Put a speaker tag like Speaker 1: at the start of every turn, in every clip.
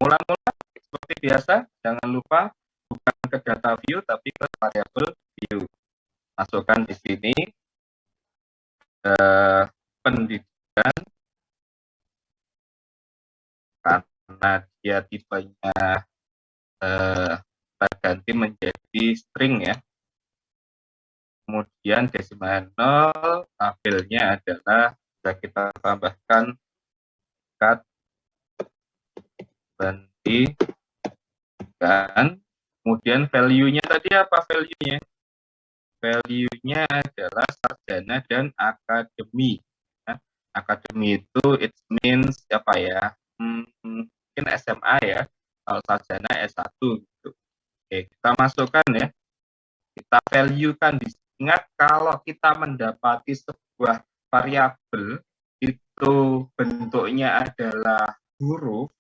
Speaker 1: Mula-mula seperti biasa, jangan lupa bukan ke data view tapi ke variable view. Masukkan di sini pendidikan karena dia tipenya kita ganti menjadi string ya. Kemudian desimal 0, tabelnya adalah bisa kita tambahkan cut pendidikan. Kemudian value-nya tadi apa value-nya? Value-nya adalah sarjana dan akademi. Ya, akademi itu it means apa ya? Mungkin SMA ya. Kalau sarjana S1 gitu. Oke, kita masukkan ya. Kita value-kan. Ingat kalau kita mendapati sebuah variabel itu bentuknya adalah huruf,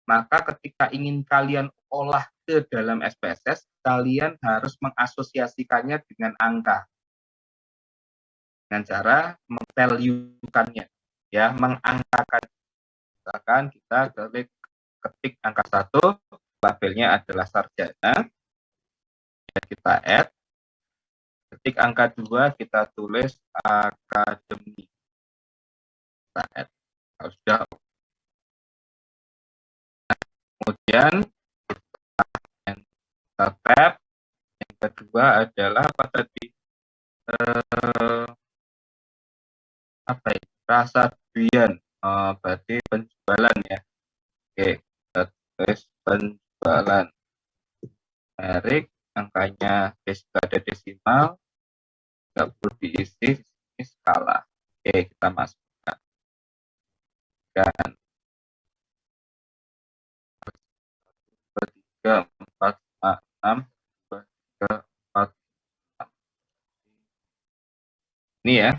Speaker 1: maka ketika ingin kalian olah ke dalam SPSS, kalian harus mengasosiasikannya dengan angka. Dengan cara memvalue-kannya, ya, mengangkakan. Misalkan kita ketik angka 1, labelnya adalah sarjana, ya, kita add. Ketik angka 2, kita tulis akademi. Kita add. Kalau sudah, kemudian kita tab. Yang kedua adalah apa tadi? Apa ya? Rasa doyan. Berarti penjualan ya. Oke, kita tulis penjualan. Merik, angkanya ada desimal, nggak perlu diisi, ini skala. Oke, kita masukkan. Dan 3, 4, 5, 6, 2, 3, 4, 6. Ini ya.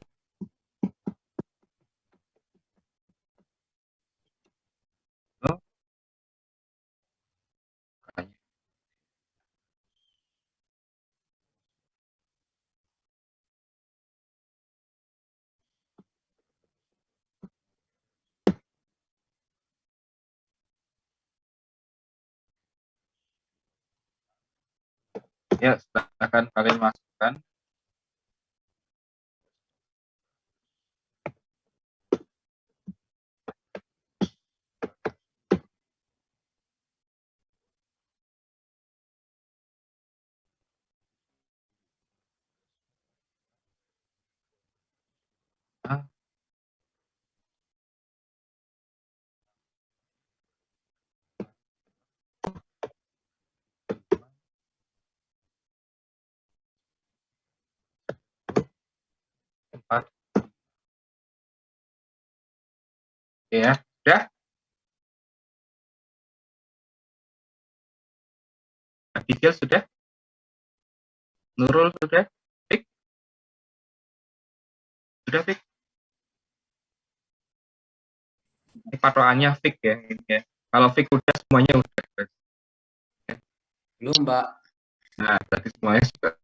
Speaker 1: Ya, silakan kalian masukkan. Ya, sudah. Abigail sudah. Nurul sudah. Fik sudah, Fik. Ini patokannya Fik ya, ini ya. Kalau Fik udah, semuanya udah.
Speaker 2: Belum, Mbak.
Speaker 1: Nah, berarti semuanya sudah.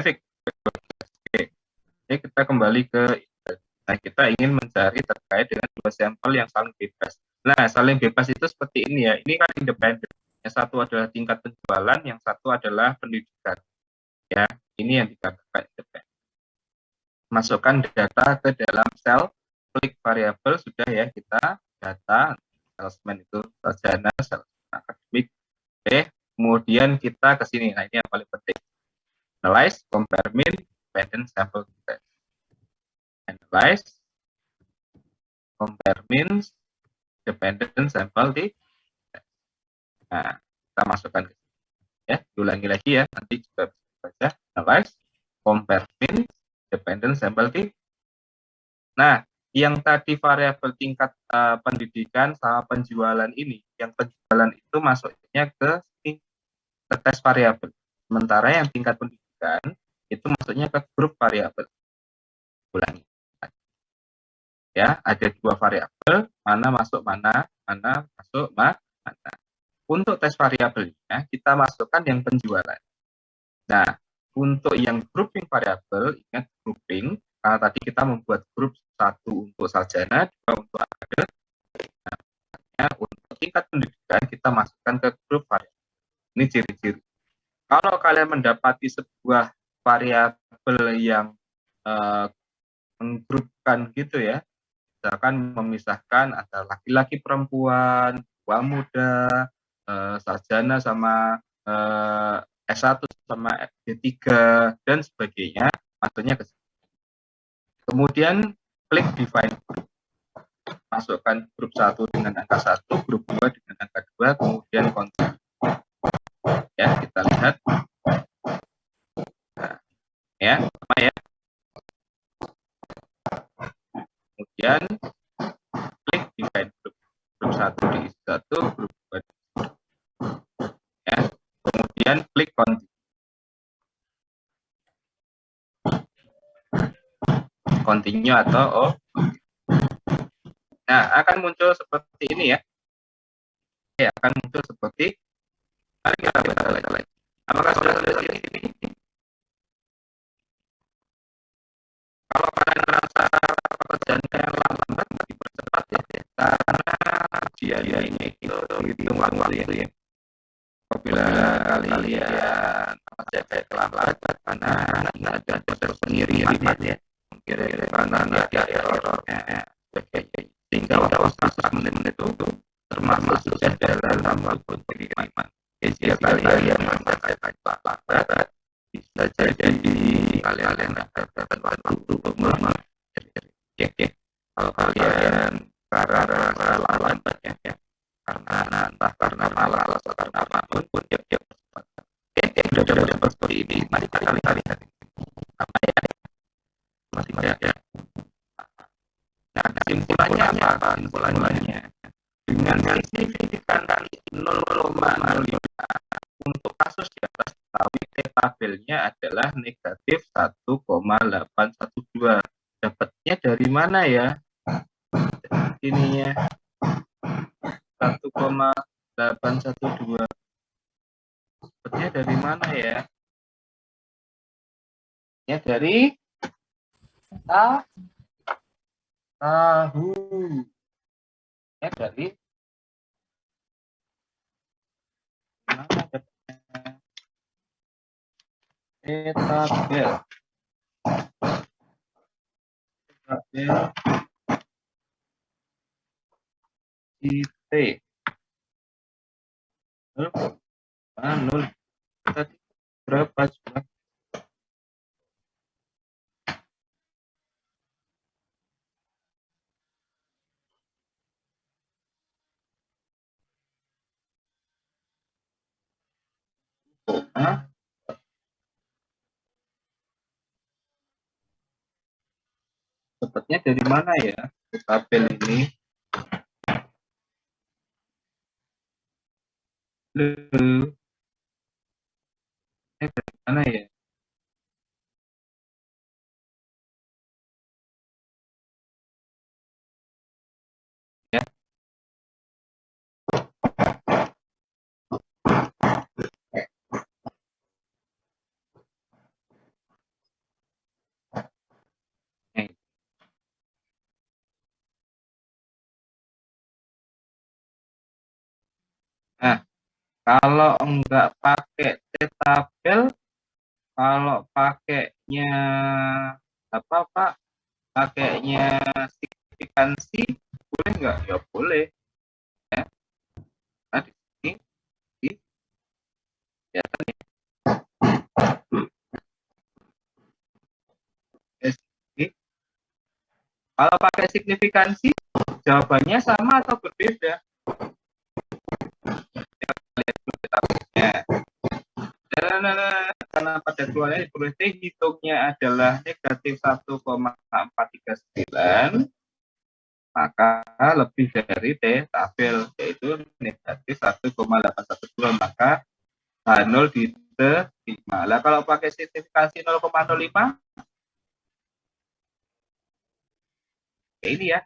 Speaker 1: Fik. Oke. Jadi kita kembali ke, nah, kita ingin mencari terkait dengan dua sampel yang saling bebas. Nah, saling bebas itu seperti ini ya. Ini kan independen. Yang satu adalah tingkat penjualan, yang satu adalah pendidikan. Ya, ini yang dikatakan independen. Masukkan data ke dalam sel, klik variabel, sudah ya, kita data salesman itu sarjana, akademik. Oke, kemudian kita ke sini. Nah, ini yang paling penting. Analyze, compare mean, dependent sample test. Analyze, compare means, dependent sample test. Nah, kita masukkan ke sini. Ya, diulangi lagi ya, nanti juga bisa baca. Analyze, compare means, dependent sample test. Nah, yang tadi variabel tingkat pendidikan sama penjualan ini, yang penjualan itu masuknya ke tes variabel. Sementara yang tingkat pendidikan itu masuknya ke grup variabel. Ulangi. Ya, ada dua variabel, mana masuk mana masuk mana. Untuk tes variabelnya kita masukkan yang penjualan. Nah, untuk yang grouping variabel, ingat grouping, karena tadi kita membuat grup satu untuk sarjana, dua untuk akademik. Nah, untuk tingkat pendidikan kita masukkan ke grup variabel. Ini ciri-ciri. Kalau kalian mendapati sebuah variabel yang menggrupkan gitu ya, misalkan memisahkan antara laki-laki perempuan, tua muda, sarjana sama S1 sama D3 dan sebagainya, maksudnya ke sini. Kemudian klik define group. Masukkan grup 1 dengan angka 1, grup 2 dengan angka 2, kemudian continue. Ya, kita lihat. Nah, ya, sama ya. Kemudian klik define group. Grup 1 diisi 1, grup 2 diisi 2. Ya. Kemudian klik continue. Continue atau oh. Nah, akan muncul seperti ini ya. Ya, akan muncul seperti mari kita baca lagi. Apakah sudah selesai di sini? Kalau kalian merasa pekerjaannya yang lambat, dipercepat ya, karena biayanya itu hitung waktu ya. Apabila kalian menjaga kelambatan karena tidak ada proses pendirian ya, kira-kira karena ada errornya, sehingga waktu 1 menit itu termasuk sudah dalam waktu pengiriman. Jika kalian menjaga lambat, bisa jadi kalian mendapatkan waktu untuk mengecek. Kalau kalian karena lambat ya, karena entah karena malas atau karena apapun pun ya sudah seperti ini. Mari kita lihat apa ya masih ya. Nah, kesimpulannya apa? Kesimpulannya dengan signifikan 0,05 untuk kasus di atas tabelnya adalah negatif 1,812. Dapatnya dari mana ya? Ininya 1,812. Dapatnya dari mana ya? Ya dari tahu. Ya dari mana dapatnya? Tabel IT 0,0 tadi berapa jumlah? Dapatnya dari mana ya tabel ini? Dari mana ya? Ya. Nah, kalau enggak pakai tabel, kalau pakainya apa Pak? Pakainya signifikansi boleh enggak? Ya boleh. Ya. Nah, di sini ya tadi. Kalau pakai signifikansi, jawabannya sama atau berbeda? Karena pada keluarnya ditulis T hitungnya adalah negatif 1,439, maka lebih dari T tabel yaitu negatif 1,812, maka H0 diterima. Lah kalau pakai signifikansi 0,05, ya ini ya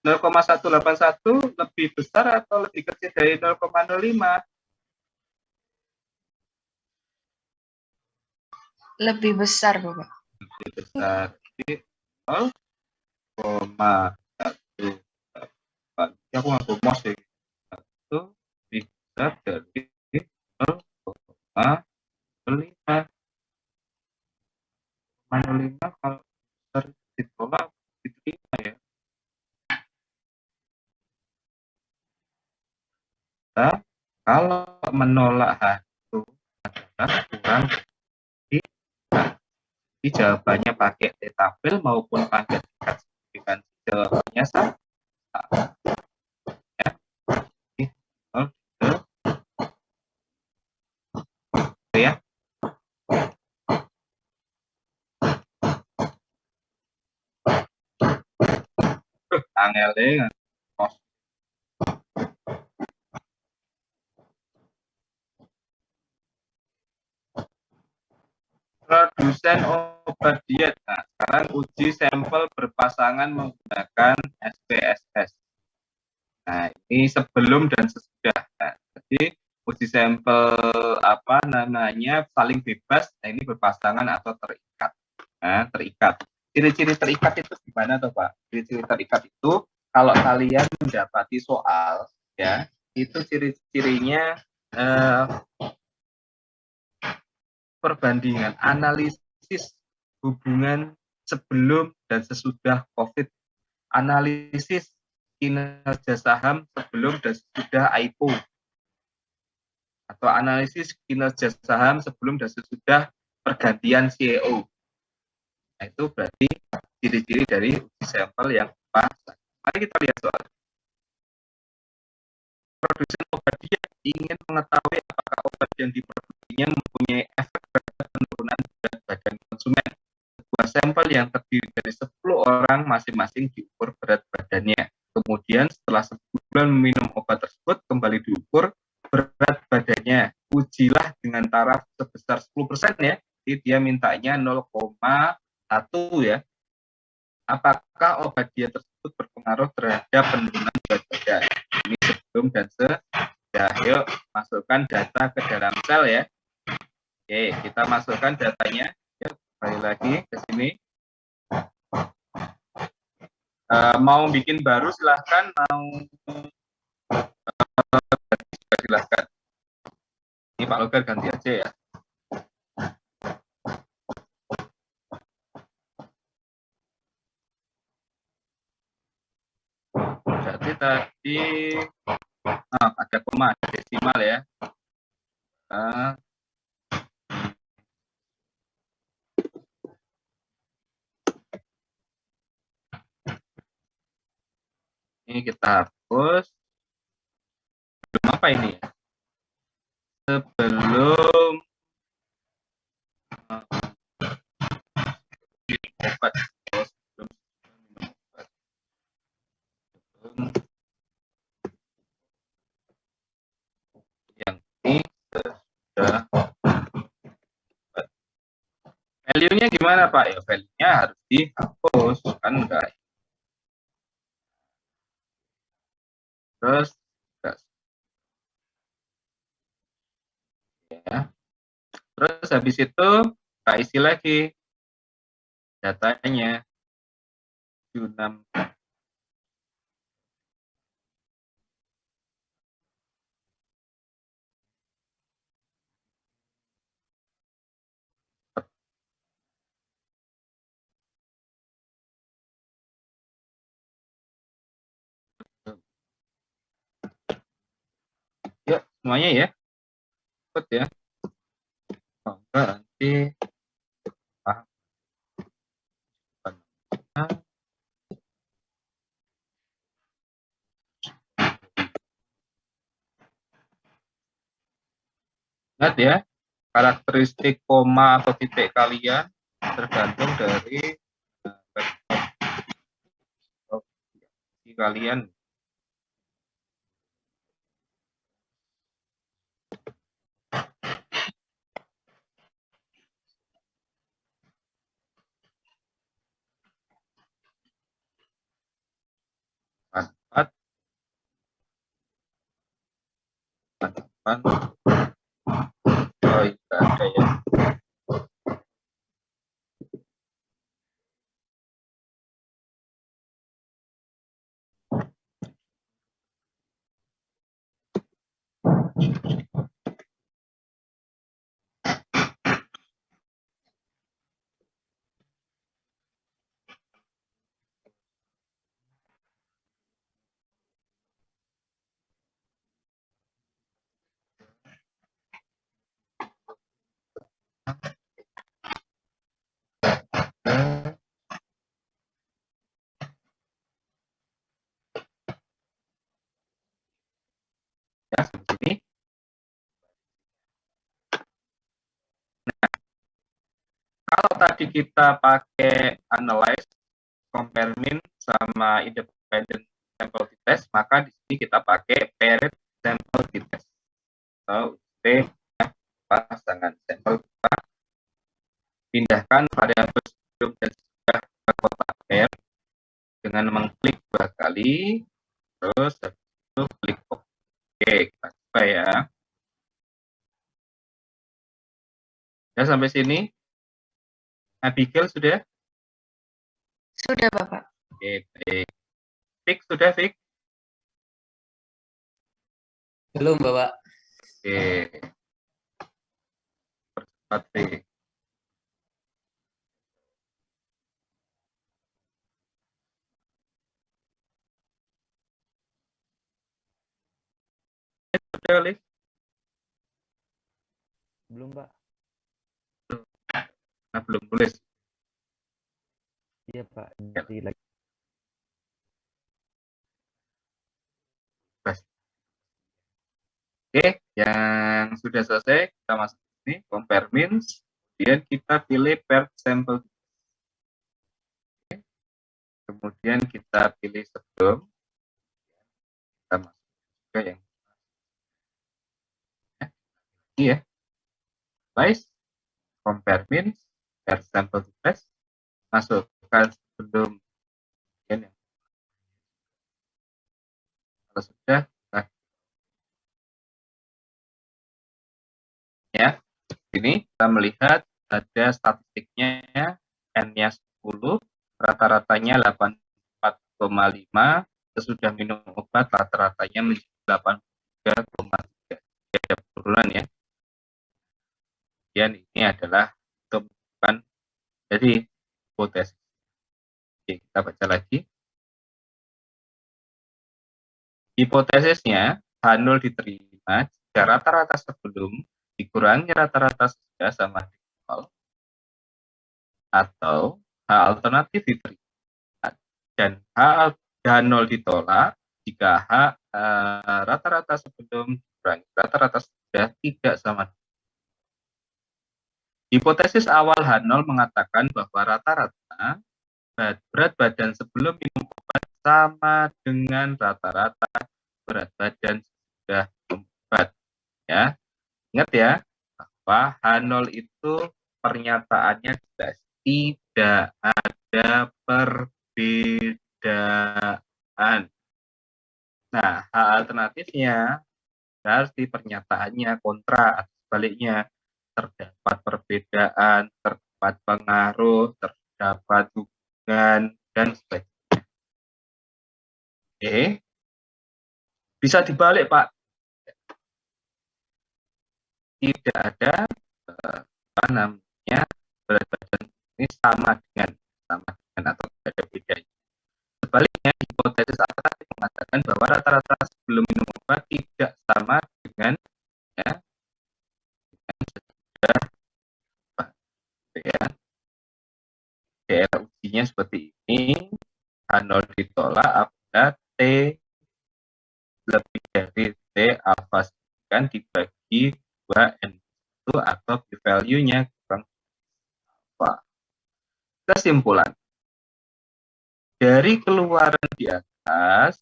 Speaker 1: 0,181 lebih besar atau lebih kecil dari 0,05?
Speaker 2: Lebih besar, Bapak.
Speaker 1: Lebih besar. berarti 0,1. Aku nggak mos deh. 1 bisa dari 0,5. 0,5 kalau ditolak diterima ya. Nah, kalau menolak H itu adalah kurang di, jawabannya pakai tetafel maupun pakai tingkat signifikansi, jawabannya sama ya. Gitu ya. Angel deh. Produsen obat diet. Nah, sekarang uji sampel berpasangan menggunakan SPSS. Nah, ini sebelum dan sesudah. Nah, jadi uji sampel apa namanya saling bebas. Nah, ini berpasangan atau terikat. Nah, terikat. Ciri-ciri terikat itu gimana tuh Pak? Ciri-ciri terikat itu kalau kalian mendapati soal, ya, itu ciri-cirinya perbandingan, analisis hubungan sebelum dan sesudah COVID, analisis kinerja saham sebelum dan sesudah IPO, atau analisis kinerja saham sebelum dan sesudah pergantian CEO. Nah, itu berarti ciri-ciri dari uji sampel yang pas. Mari kita lihat soal. Produsen obat diet ingin mengetahui apakah obat yang diproduksinya mempunyai efek terhadap penurunan berat badan konsumen. Sebuah sampel yang terdiri dari 10 orang masing-masing diukur berat badannya. Kemudian setelah sebulan meminum obat tersebut kembali diukur berat badannya. Ujilah dengan taraf sebesar 10% ya. Jadi dia mintanya 0,1 ya. Apakah obat diet tersebut berpengaruh terhadap penurunan berat badan? Ini sebelum dan sesudah. Yuk masukkan data ke dalam sel ya. Oke, kita masukkan datanya. Yuk, kembali lagi ke sini. Mau bikin baru silahkan, mau silahkan. Ini Pak Logar ganti aja ya. Berarti tadi ada koma, ada desimal ya. Ini kita hapus. Sebelum apa ini ya? Sebelum obat. Yang ini sudah. Value-nya gimana Pak? Ya value-nya harus dihapus kan enggak. Terus ya. Terus habis itu kita isi lagi datanya 6. Yuk semuanya ya. Cepet ya. Oh, nanti ingat ya, karakteristik koma atau titik kalian tergantung dari kalian. Oh, tidak ada ya. tadi kita pakai analyze, compare mean, sama independent sample t-test, maka di sini kita pakai paired sample t-test. So, pasangan sampel kita pindahkan variabel sebelum dan sesudah ke kotak pair dengan mengklik 2 kali, terus itu klik OK. Kita coba ya. Ya, sampai sini. Abigail sudah?
Speaker 2: Sudah, Bapak.
Speaker 1: Oke, baik. Fik sudah, Fik?
Speaker 3: Belum, Bapak.
Speaker 1: Oke. Percepat, Fik. Sudah, Lik?
Speaker 3: Belum, Pak.
Speaker 1: Nah, belum tulis.
Speaker 3: Iya, Pak.
Speaker 1: Ya.
Speaker 3: Jadi lagi.
Speaker 1: Oke, yang sudah selesai, kita masuk ke sini, compare means, kemudian kita pilih paired sample. Oke. Kemudian kita pilih sebelum, kita masuk juga yang ya, Analyze, compare means, paired sample test, masukkan sebelum, kemudian yang kalau sudah, ya, ini kita melihat ada statistiknya, N-nya 10, rata-ratanya 84,5, sesudah minum obat rata-ratanya menjadi 83,3. Ada penurunan ya. Kemudian ini adalah temukan dari hipotesis. Oke, kita baca lagi. Hipotesisnya H0 diterima jika rata-rata sebelum dikurangi rata-rata sudah sama dengan 0, atau H alternatif diterima dan H0 ditolak jika rata-rata sebelum dikurangi rata-rata sudah tidak sama. Hipotesis awal H0 mengatakan bahwa rata-rata berat badan sebelum minum obat sama dengan rata-rata berat badan sudah minum obat. Ya, ingat ya, bahwa H0 itu pernyataannya jelas, tidak ada perbedaan. Nah, H alternatifnya berarti pernyataannya kontra atau sebaliknya, terdapat perbedaan, terdapat pengaruh, terdapat hubungan, dan sebagainya. Oke, bisa dibalik, Pak. Tidak ada apa namanya berat badan ini sama dengan atau tidak ada bedanya. Sebaliknya, hipotesis alternatif mengatakan bahwa rata-rata sebelum minum obat tidak sama dengan ya, dengan ya. Daerah ujinya seperti ini, H0 ditolak apabila T lebih dari T alfa kan dibagi 2N1 atau p-value-nya kurang alfa. Kesimpulan. Dari keluaran di atas,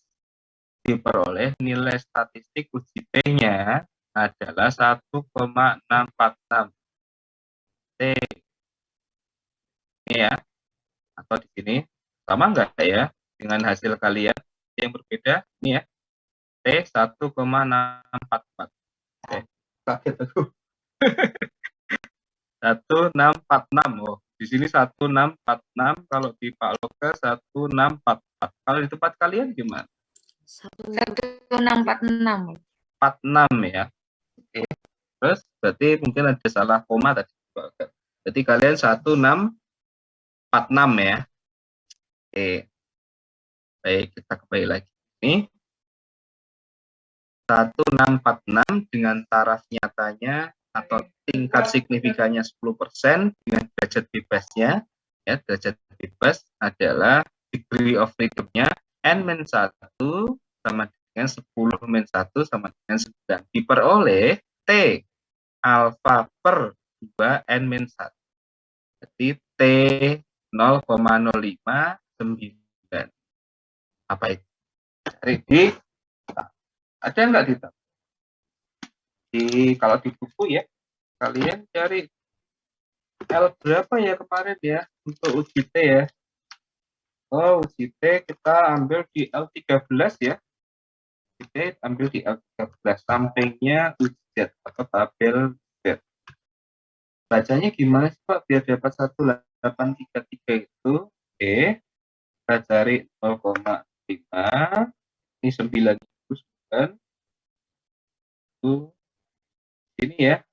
Speaker 1: diperoleh nilai statistik uji P-nya adalah 1,646 T. Ini ya, atau di sini sama enggak ya dengan hasil kalian yang berbeda? Ini ya, T 1,644. Kaget aku. 1646. Oh, di sini 1646, kalau di Pak Loka 1644. Kalau di tempat kalian gimana?
Speaker 2: 1646.
Speaker 1: 46 ya. Oke. Terus berarti mungkin ada salah koma tadi. Berarti kalian 1646 ya. Oke. Baik, kita kembali lagi. Ini 1646 dengan taraf nyatanya atau tingkat signifikannya 10% dengan derajat bebasnya, ya, derajat bebas adalah degree of freedom-nya N-1 sama dengan 10-1 sama dengan 9. Diperoleh T alfa per 2 N-1. Jadi T 0,059. Apa itu? Cari di, ada nggak kalau di buku ya, kalian cari L berapa ya kemarin ya untuk uji T ya. Oh, uji T kita ambil di L13 ya. Kita ambil di L13, sampingnya uji Z atau tabel Z. Bacanya gimana sih Pak biar dapat 1833 itu? Oke, kita cari 0,5, ini 9 itu 9. Ini ya.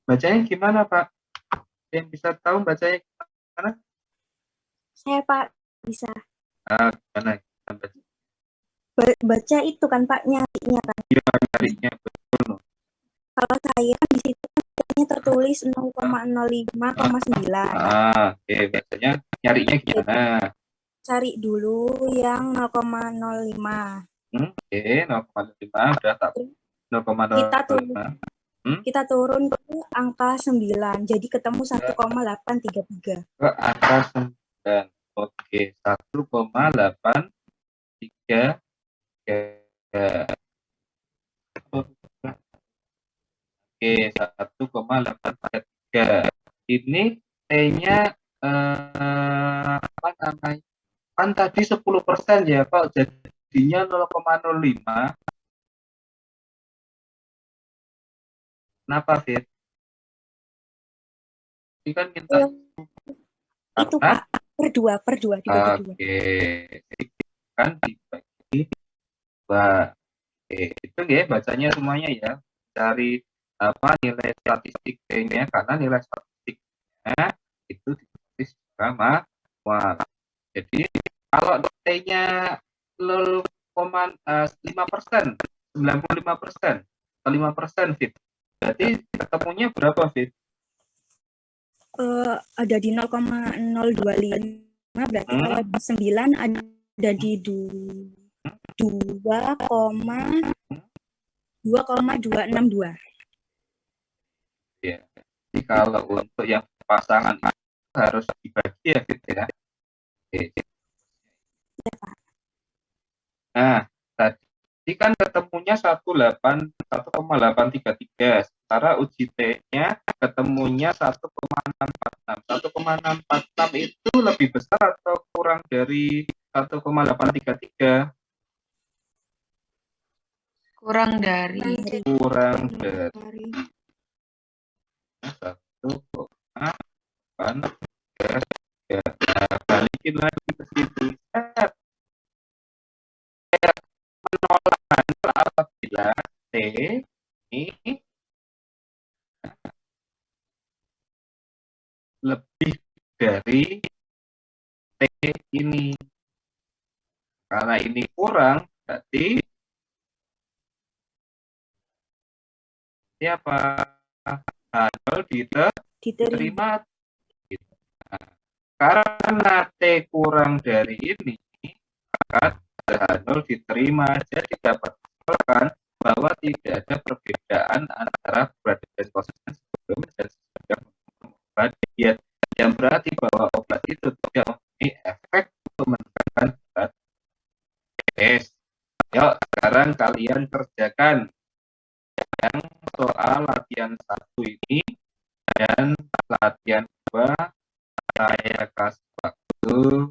Speaker 1: Bacanya gimana Pak? Yang bisa tahu bacanya gimana?
Speaker 4: Saya Pak bisa
Speaker 1: Gimana?
Speaker 4: baca itu kan Pak, nyarinya kan.
Speaker 1: Iya, nyarinya betul.
Speaker 4: Kalau saya di situ bacanya tertulis 0,05,9.
Speaker 1: Oke, bacanya nyarinya gimana?
Speaker 4: Cari dulu yang 0,05.
Speaker 1: Oke, 0,5 udah tak. 0,05.
Speaker 4: Kita turun ke angka 9, jadi ketemu 1,833.
Speaker 1: Ke angka 9. Oke, 1,833. Oke, 1,833. Ini T-nya apa namanya? Kan tadi 10% ya, Pak. Jadinya 0,05. Kenapa, Fit? Ini kan minta
Speaker 4: itu Pak, per 2 dibagi 2.
Speaker 1: Oke, kan dibagi 2. Oke, itu ya bacanya semuanya ya. Cari apa nilai statistik T-nya, karena nilai statistiknya itu ditulis secara manual. Jadi kalau T-nya 0,5%, 95%, atau 5%, Fit. Berarti ketemunya berapa, Fit?
Speaker 4: Ada di 0,025, berarti kalau 9 ada di 2,262.
Speaker 1: Ya. Jadi kalau untuk yang pasangan harus dibagi ya, Fit ya. Oke. Nah, tadi kan ketemunya 1,833. Sementara uji T-nya ketemunya 1,646. 1,646 itu lebih besar atau kurang dari 1,833?
Speaker 2: Kurang dari.
Speaker 1: 1,833. Nah, balikin lagi ke situ. Menolak apabila T ini lebih dari T ini. Karena ini kurang, berarti siapa? H0 diterima. Nah, karena T kurang dari ini, maka H0 diterima. Jadi dapat disimpulkan bahwa tidak ada perbedaan antara berat dan konsisten sebelum dan sesudah obat diet, yang berarti bahwa obat itu tidak mempunyai efek untuk menurunkan berat. Yuk, sekarang kalian kerjakan yang soal latihan 1 ini, dan latihan 2 saya kasih waktu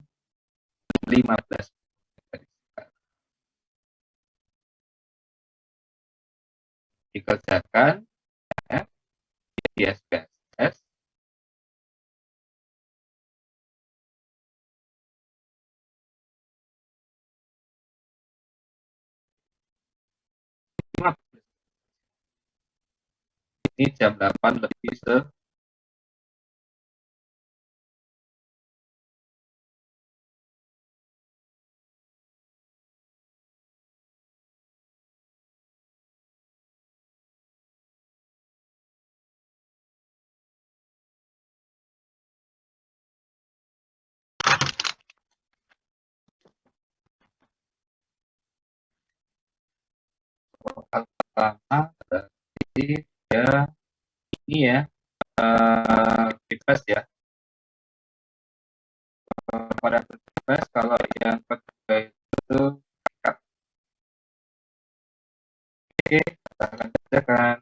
Speaker 1: 15 menit. Dikerjakan ya, di SPSS. Ini jam 8 lebih pertama berarti ya ini ya bebas ya. pada petugas kalau yang ketiga itu cut. Oke, kita akan kerjakan.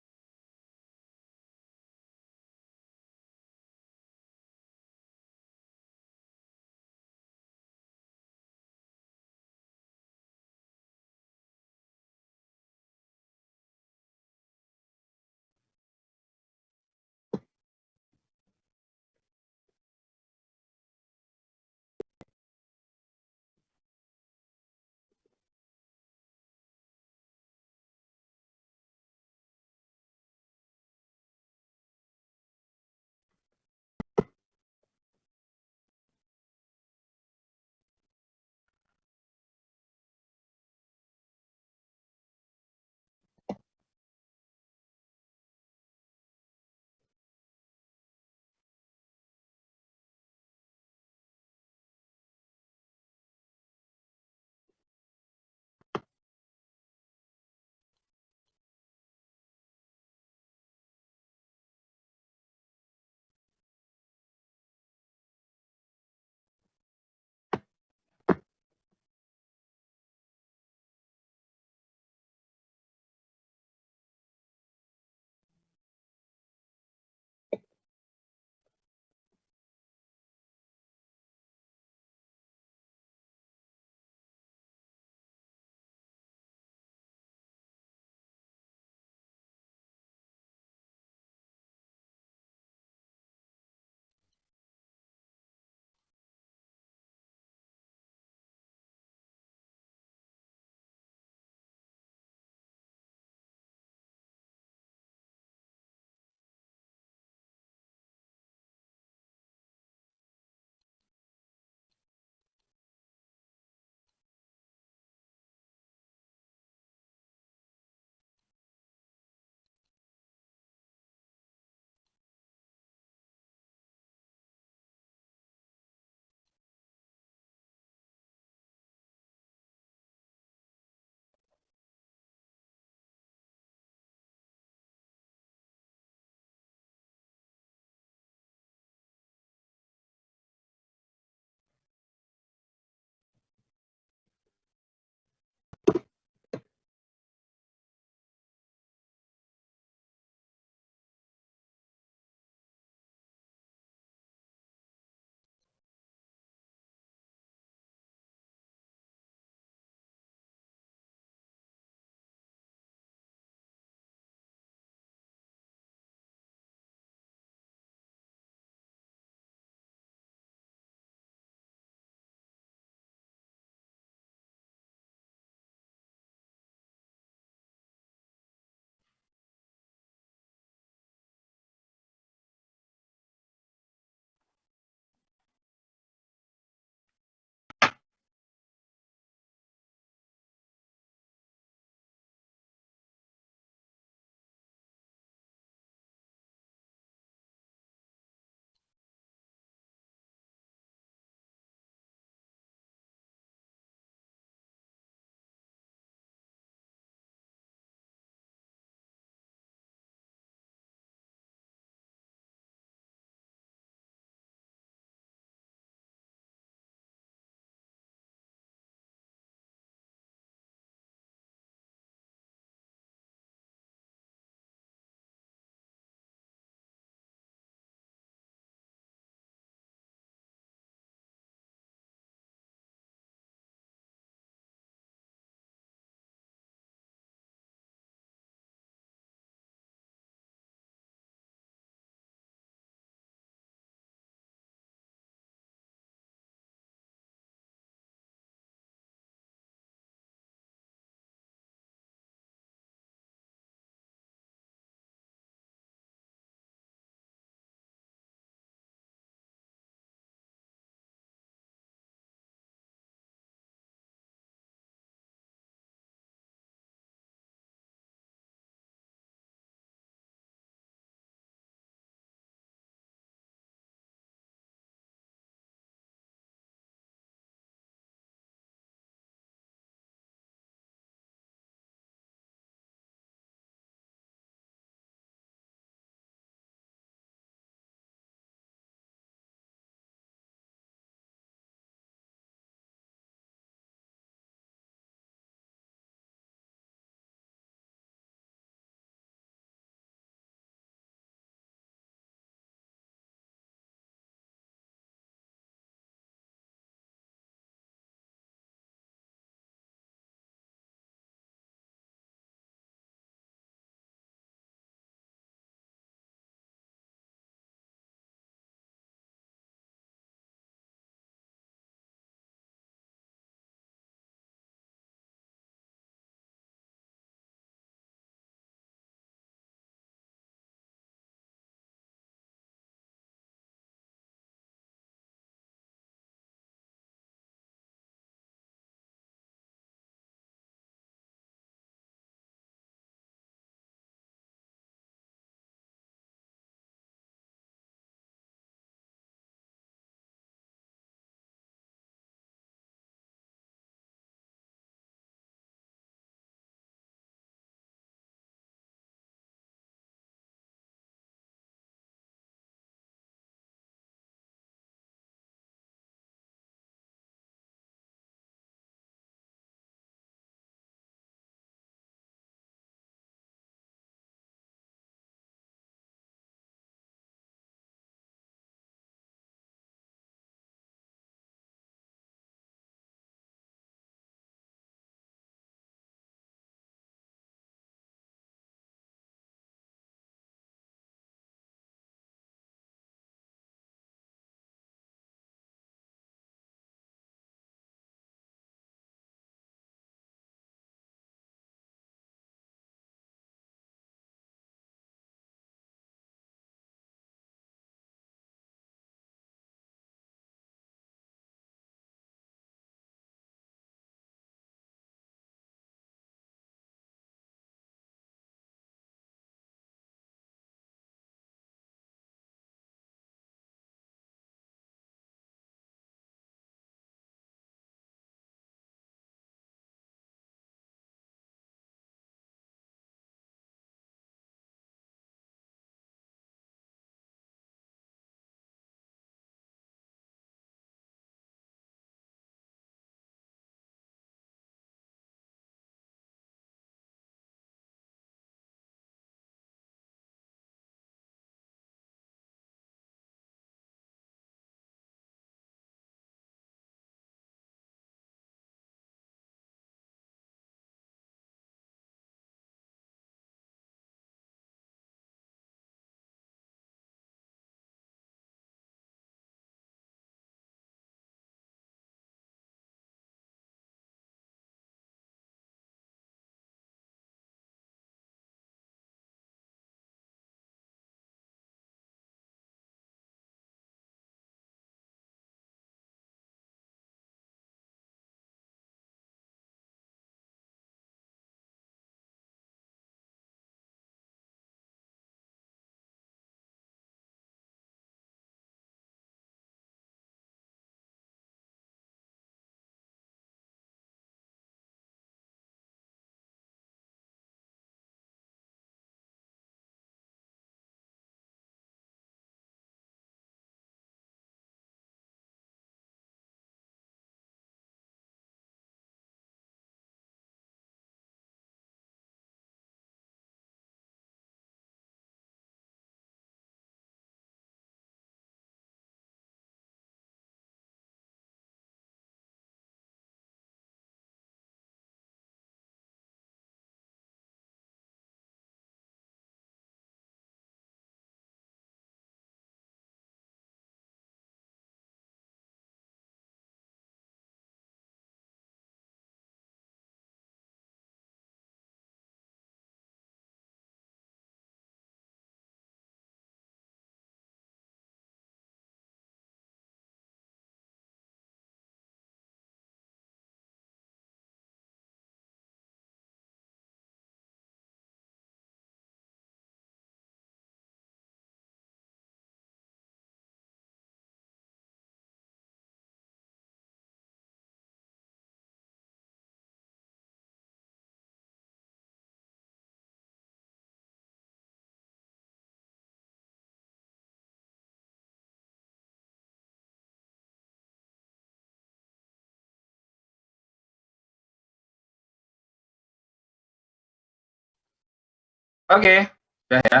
Speaker 1: Oke, sudah ya.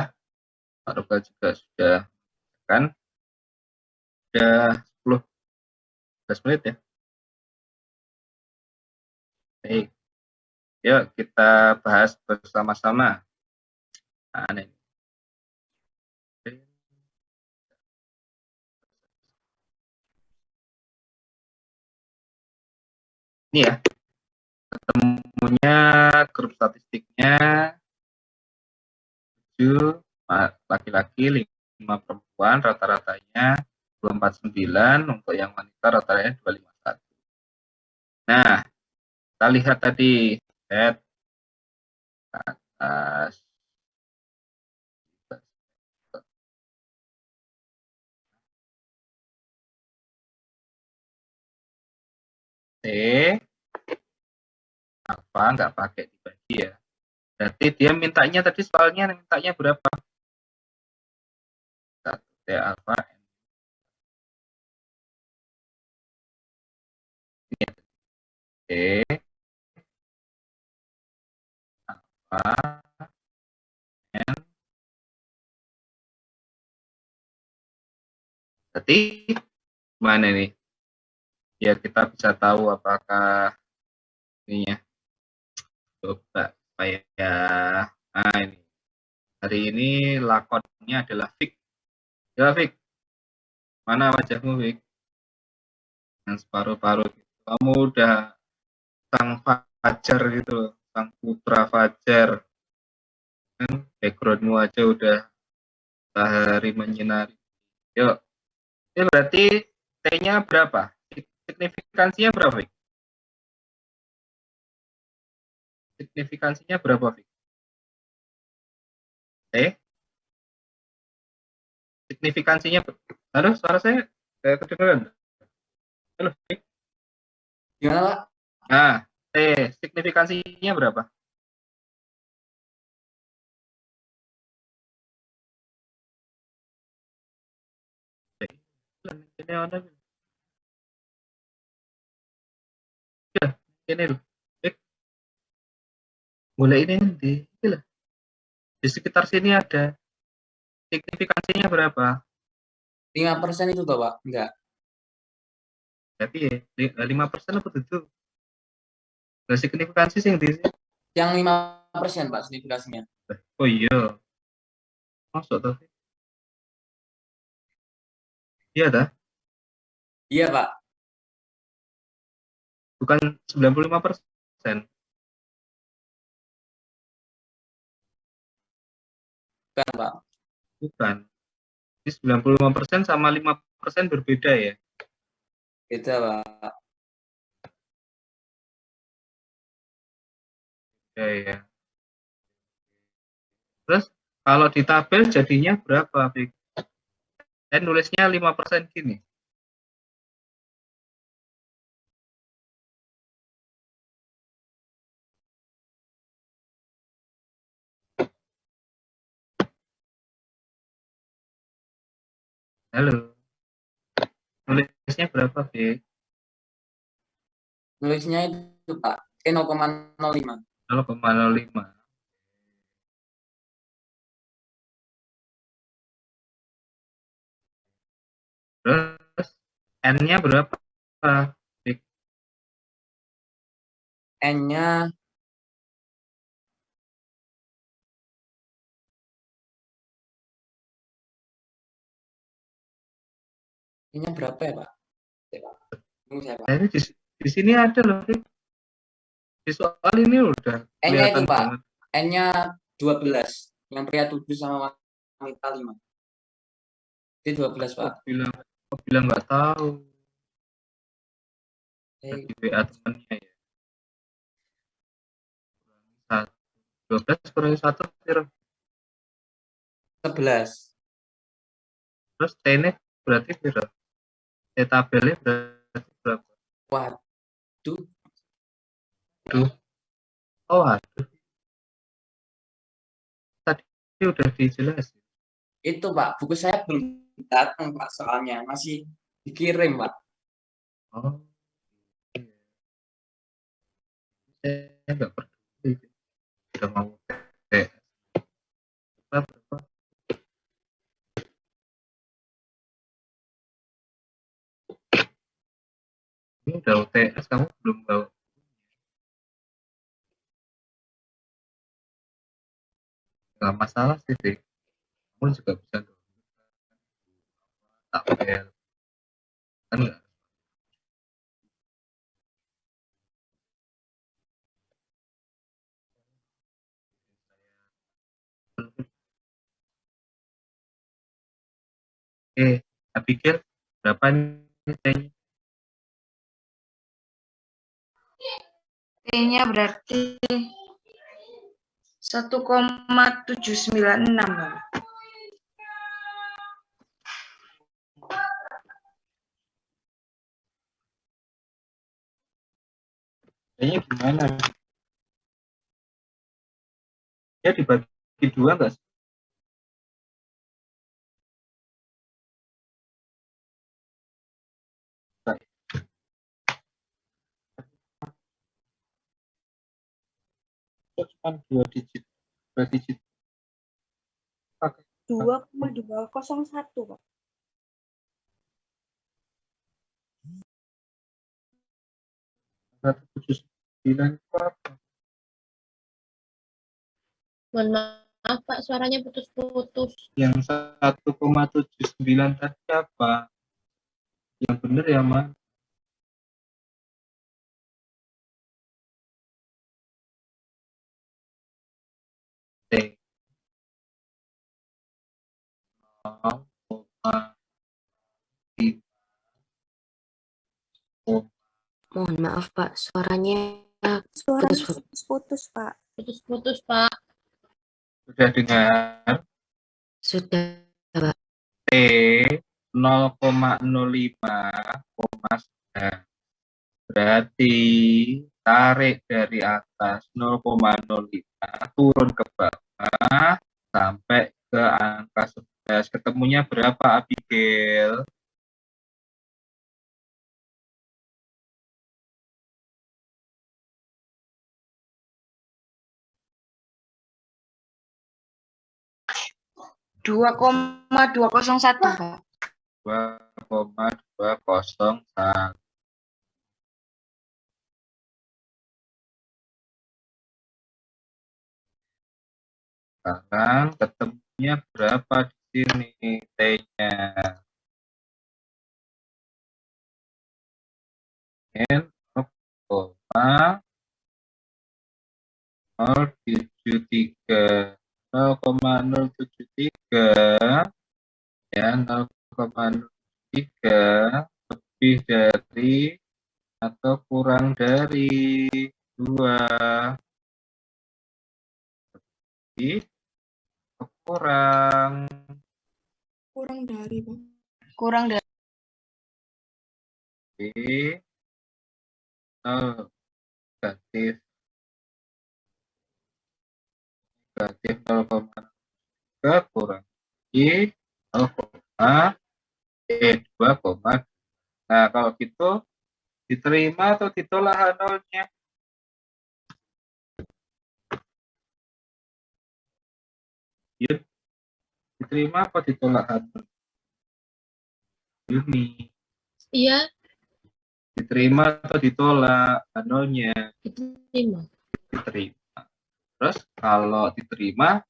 Speaker 1: Pak Rubal juga sudah kan. Sudah 10 menit ya. Baik. Yuk kita bahas bersama-sama. Nah, ini ya, ketemunya grup statistiknya 7 laki-laki, 5 perempuan, rata-ratanya 249, untuk yang wanita rata-ratanya 251. Nah, kita lihat tadi set atas T apa nggak pakai dibagi ya. Berarti dia mintanya tadi soalnya mintanya berapa? 1 T alfa T alfa N. Berarti mana nih? Biar kita bisa tahu apakah ininya. Coba supaya nah ini. Hari ini lakonnya adalah Fik. Ya Fik, mana wajahmu Fik? Yang separuh-paruh gitu. Kamu udah sang fajar gitu, sang putra fajar. Kan backgroundmu aja udah matahari menyinari. Yuk, ini berarti T-nya berapa? Signifikansinya berapa Fik? Signifikansinya berapa Fik? T? Signifikansinya, halo suara saya kedengeran? Halo Fik?
Speaker 3: Gimana, Pak?
Speaker 1: Nah, T signifikansinya berapa? Ini ada. Ya, ini loh. Mulai ini di sekitar sini ada. Signifikansinya berapa?
Speaker 3: 5% itu toh, Pak? Enggak.
Speaker 1: Tapi ya, 5% apa 7? Nah, signifikansi sih di sini.
Speaker 3: Yang 5%, Pak, signifikasinya.
Speaker 1: Oh iya. Masuk tuh. Iya dah.
Speaker 3: Iya, Pak.
Speaker 1: Bukan 95%.
Speaker 3: Bukan, Pak.
Speaker 1: Bukan. Ini 95% sama 5% berbeda ya.
Speaker 3: Beda, Pak.
Speaker 1: Ya, ya. Terus kalau di tabel jadinya berapa, Fik? Saya nulisnya 5% gini. Halo. Nulisnya berapa, Fik?
Speaker 3: Nulisnya itu, Pak. 0,05.
Speaker 1: 0,05. Terus N-nya berapa? Fik?
Speaker 3: N-nya N-nya berapa ya, Pak? Tunggu saya, Pak.
Speaker 1: Nah, ini di sini ada loh, Fik. Di soal ini udah
Speaker 3: N-nya itu,
Speaker 1: kelihatan
Speaker 3: Pak.
Speaker 1: banget.
Speaker 3: N-nya 12. Yang pria 7 sama wanita 5. Itu 12, Pak.
Speaker 1: Bilang nggak tahu.
Speaker 3: Eh,
Speaker 1: Di WA temannya ya. 12 kurangi 1,
Speaker 3: 11.
Speaker 1: terus T-nya berarti berapa? T tabelnya berarti berapa?
Speaker 3: Waduh.
Speaker 1: Aduh. Oh, aduh. Tadi udah dijelasin.
Speaker 3: Itu, Pak. Buku saya belum datang, Pak. Soalnya masih dikirim, Pak.
Speaker 1: Oh, saya nggak peduli. Udah mau T. Ini udah UTS, kamu belum tahu. Nggak masalah sih, Dik. Kamu juga bisa tabel. Kan nggak. Tak pikir berapa nih?
Speaker 2: T-nya berarti 1,796, Bang.
Speaker 1: Kayaknya gimana? Ya dibagi dua nggak sih? Cuma dua digit. Pakai
Speaker 4: 2,201, Pak.
Speaker 1: 179 apa?
Speaker 5: Mohon maaf, Pak, suaranya putus-putus.
Speaker 1: Yang 1,79 tadi apa? Yang benar ya, Mas? T. 0,5.
Speaker 5: Mohon maaf, Pak, suaranya
Speaker 4: Suaranya
Speaker 5: putus-putus.
Speaker 4: putus-putus, Pak.
Speaker 5: Putus-putus, Pak.
Speaker 1: Sudah dengar?
Speaker 5: Sudah, Pak.
Speaker 1: T 0,05, berarti tarik dari atas 0,05 turun ke bawah sampai ke angka 11. Ketemunya berapa, Abigail?
Speaker 2: Dua 2,201, Pak.
Speaker 1: 2,201. Sekarang ketemunya berapa di sini T-nya? N 0,073. 0,073 ya, 0,03 lebih dari atau kurang dari 2. Kurang
Speaker 2: dari, Pak. Kurang dari.
Speaker 1: negatif 0,3 kurang dari 2. Nah, kalau gitu diterima atau ditolak H0-nya? Yud, diterima apa ditolak H0? Yuni,
Speaker 5: Iya,
Speaker 1: diterima atau ditolak H0-nya?
Speaker 5: diterima.
Speaker 1: Diterima. Terus kalau diterima,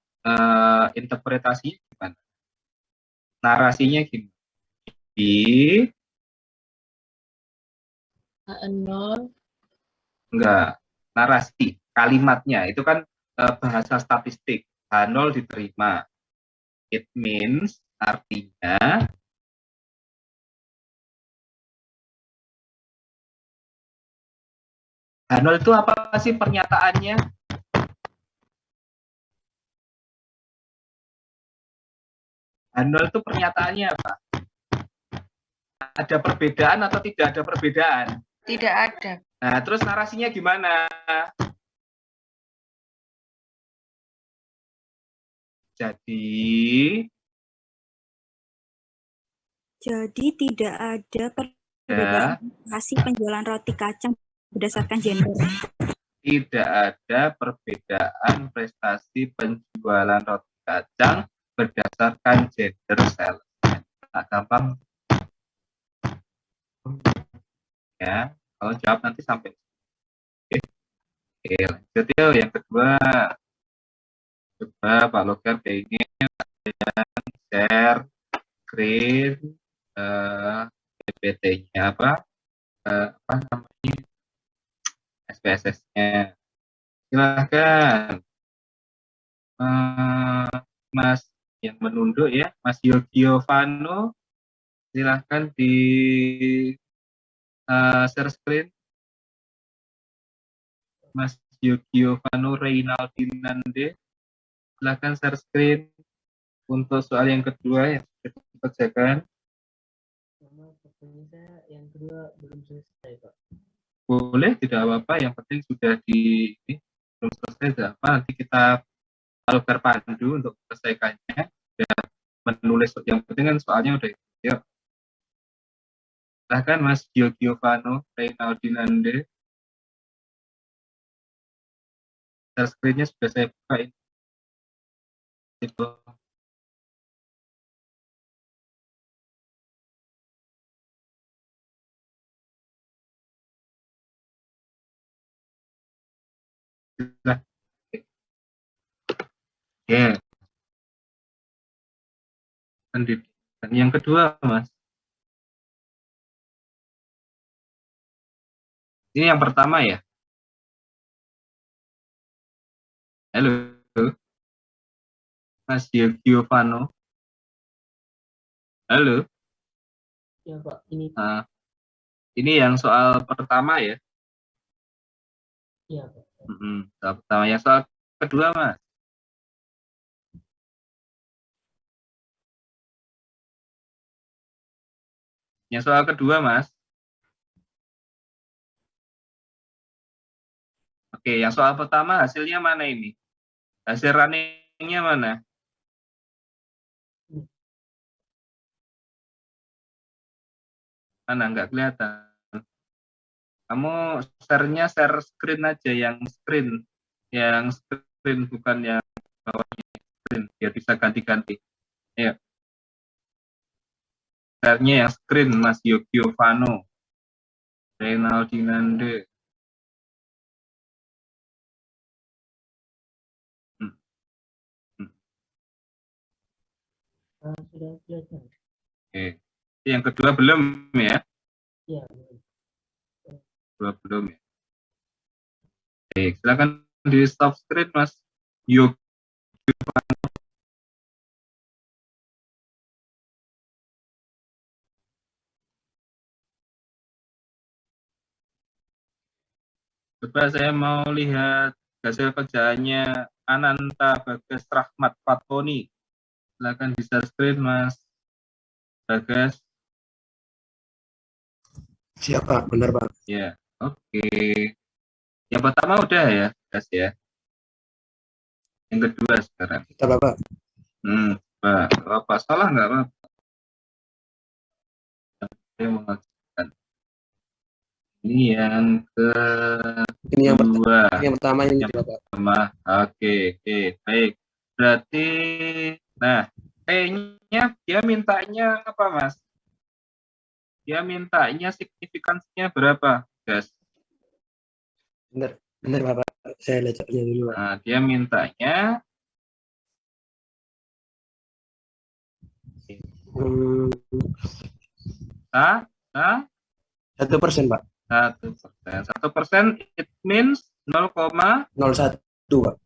Speaker 1: interpretasinya gimana? Narasinya gimana? Enggak, narasi, kalimatnya itu kan bahasa statistik. H0 diterima. It means, artinya H0 itu apa sih pernyataannya? H0 itu pernyataannya apa? Ada perbedaan atau tidak ada perbedaan?
Speaker 2: Tidak ada.
Speaker 1: Nah, terus narasinya gimana? Jadi
Speaker 4: tidak ada perbedaan hasil penjualan roti kacang berdasarkan gender.
Speaker 1: Tidak ada perbedaan prestasi penjualan roti kacang berdasarkan gender sales. Nah, gampang ya. Kalau jawab nanti sampai. Oke, lanjut yuk. Yang kedua, coba Pak Logar pengen share screen PPT-nya apa namanya SPSS-nya. Silahkan Mas yang menunduk ya, Mas Yogiovano, silahkan di share screen. Mas Yogiovano Reynaldinande, silahkan share screen untuk soal yang kedua yang sudah dikerjakan.
Speaker 5: Yang kedua belum selesai, Pak.
Speaker 1: Boleh, tidak apa-apa, yang penting sudah belum selesai, tidak apa, nanti kita Logar pandu untuk selesaikannya, dan menulis, yang penting kan soalnya udah yuk. Silahkan Mas Yogiovano Reynaldinande, share screen-nya sudah saya buka ini. Itu. Sudah. Ya. Pendidikan. Yang kedua, Mas. Ini yang pertama ya. Halo, Mas Yogiovano. Halo.
Speaker 5: Ya, Pak.
Speaker 1: Ini yang soal pertama ya.
Speaker 5: Iya, Pak.
Speaker 1: Soal pertama. Yang soal kedua, Mas. Yang soal kedua, Mas. Oke, yang soal pertama hasilnya mana ini? Hasil runningnya mana? Mana, nggak kelihatan. Kamu share-nya share screen aja, yang screen bukan yang bawahnya screen, biar bisa ganti-ganti. Ya. Share-nya yang screen, Mas Yogiovano Reynaldinande.
Speaker 5: Sudah kelihatan.
Speaker 1: Oke. Yang kedua belum ya?
Speaker 5: Iya.
Speaker 1: Belum ya. Oke, silakan di stop screen, Mas Yogiovano. Coba saya mau lihat hasil kerjaannya Ananta Bagas Rahmat Fatoni. Silakan di share screen, Mas Bagas.
Speaker 6: Siap, Pak. Benar, Pak.
Speaker 1: Ya, oke. Yang pertama udah ya, Bagas ya. Yang kedua sekarang.
Speaker 6: Kita, Bapak.
Speaker 1: Pak, apa salah nggak, Pak? Saya mengajukan. Ini yang
Speaker 6: Ini
Speaker 1: kedua.
Speaker 6: yang pertama ini,
Speaker 1: Yang
Speaker 6: Bapak.
Speaker 1: pertama. Oke, baik. Berarti, nah, T-nya dia mintanya apa, Mas? Dia mintanya signifikansinya berapa, guys?
Speaker 6: Benar, Bapak. Saya lihat dulu, Pak.
Speaker 1: Nah, dia mintanya
Speaker 6: 1%, Pak.
Speaker 1: 1%. 1% it means
Speaker 6: 0,01, Pak.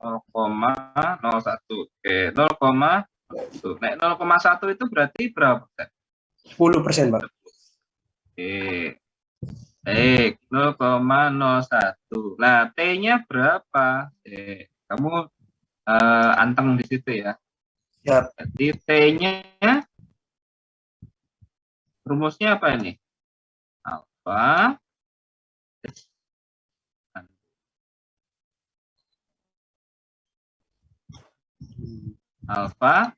Speaker 1: 0,01. Oke, 0,1. Nek 0,1 itu berarti berapa persen?
Speaker 6: 10%, Pak.
Speaker 1: Oke. Baik, 0,01. Nah, T-nya berapa? Kamu anteng di situ ya.
Speaker 6: Siap.
Speaker 1: Jadi T-nya rumusnya apa ini? Alfa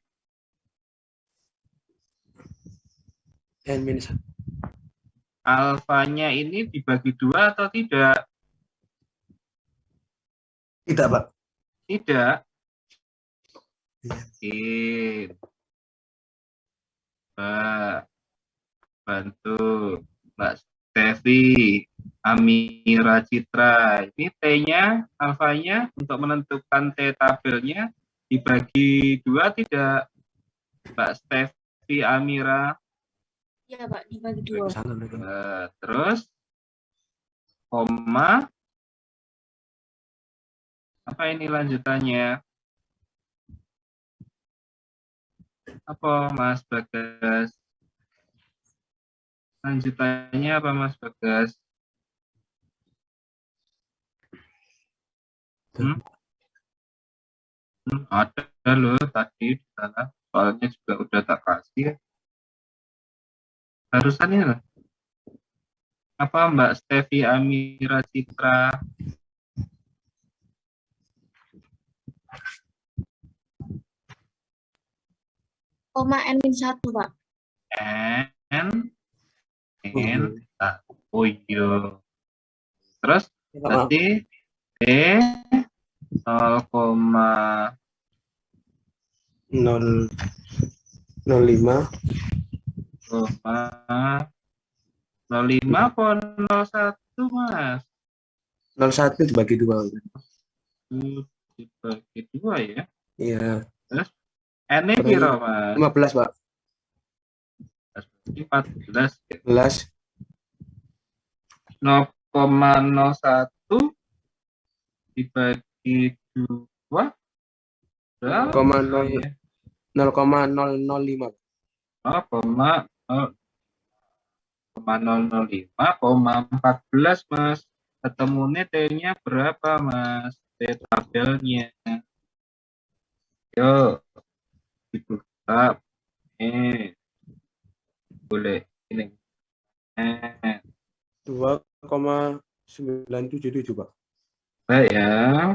Speaker 6: N minus.
Speaker 1: alfanya ini dibagi 2 atau tidak?
Speaker 6: Tidak, Pak.
Speaker 1: Tidak.
Speaker 6: Iya.
Speaker 1: Oke. Bantu Mbak Stevi, Amira Citra. Ini T-nya, alfanya untuk menentukan T tabelnya dibagi 2 tidak, Mbak Stevi, Amira?
Speaker 2: Iya, Pak, dibagi 2.
Speaker 1: Terus koma, apa ini lanjutannya? Apa Mas Bagas? Lanjutannya apa Mas Bagas? Ada loh tadi di sana, soalnya juga udah tak kasih. Harusannya lah. Apa Mbak Stevi, Amira Citra?
Speaker 5: Koma N-1, Pak.
Speaker 1: N oh iya. Terus berarti T 0,05 apa 01 Mas?
Speaker 6: 01 dibagi 2.
Speaker 1: Dibagi 2 ya.
Speaker 6: Iya.
Speaker 1: Terus N-nya piro Mas?
Speaker 6: 15, Pak.
Speaker 1: 14.
Speaker 6: 11.
Speaker 1: 0,01 dibagi 2 berapa?
Speaker 6: 0,005.
Speaker 1: 0,005,14 Mas. Ketemunya T-nya berapa Mas? T tabelnya. Yuk, dibuka. Boleh ini.
Speaker 6: 2,977, Pak.
Speaker 1: Baik ya.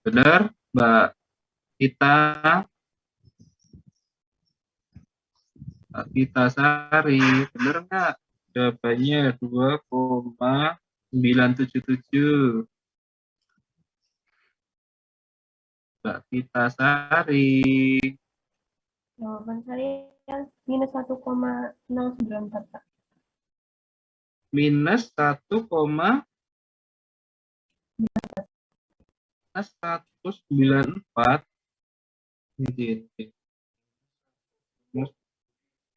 Speaker 1: Benar, Mbak Kita Sari, benar nggak? Jawabannya 2,977. Mbak Kita Sari.
Speaker 5: Jawaban saya minus 1,094, Pak.
Speaker 1: Minus 1,194.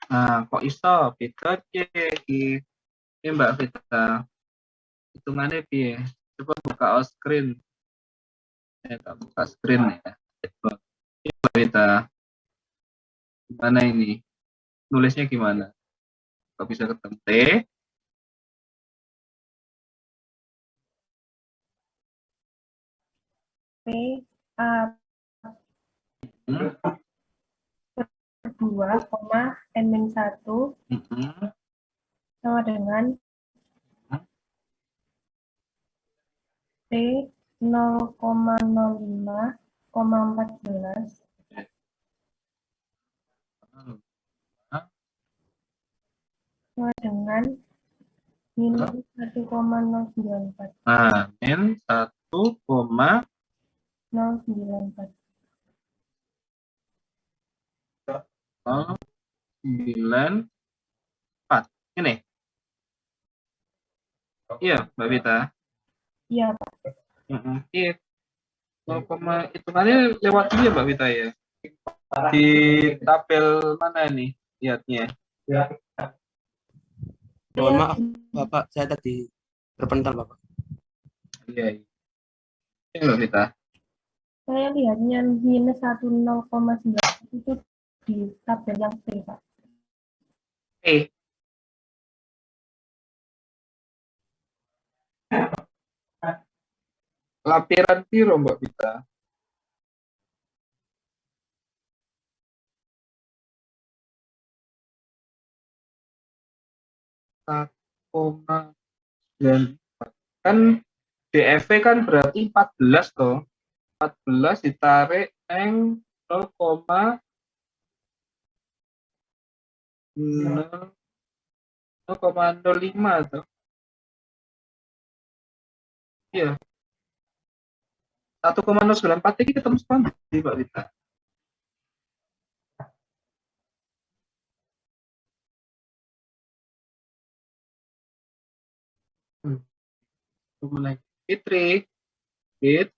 Speaker 1: Nah, kok iso beda iki Mbak Vita. Hitungannya piye? Coba buka screen. Tak buka screen ya. Mbak Vita. Gimana ini? Nulisnya gimana? Kok bisa ketemu T?
Speaker 5: P A per 2, N-1 sama dengan T 0,05,14 sama dengan minus 1,094.
Speaker 1: Nah, min 1,094. 094. Ini. Iya, Mbak Vita.
Speaker 5: Iya, Pak.
Speaker 1: Iya. 0, hitungannya lewat dia Mbak Vita ya. Di tabel mana nih lihatnya?
Speaker 6: Mohon maaf, Bapak. Saya tadi terpental, Bapak.
Speaker 1: Iya. Ini Mbak Vita.
Speaker 5: Saya lihatnya minus 10,9 itu di tabel yang C, Pak.
Speaker 1: Lapiran piro Mbak Vita? Kan DFV kan berarti 14 toh. 14 ditarik yang 0,05 tuh. Iya. 1,094 ini ketemu sekali Mbak Vita. Mulai Fitri, Fit,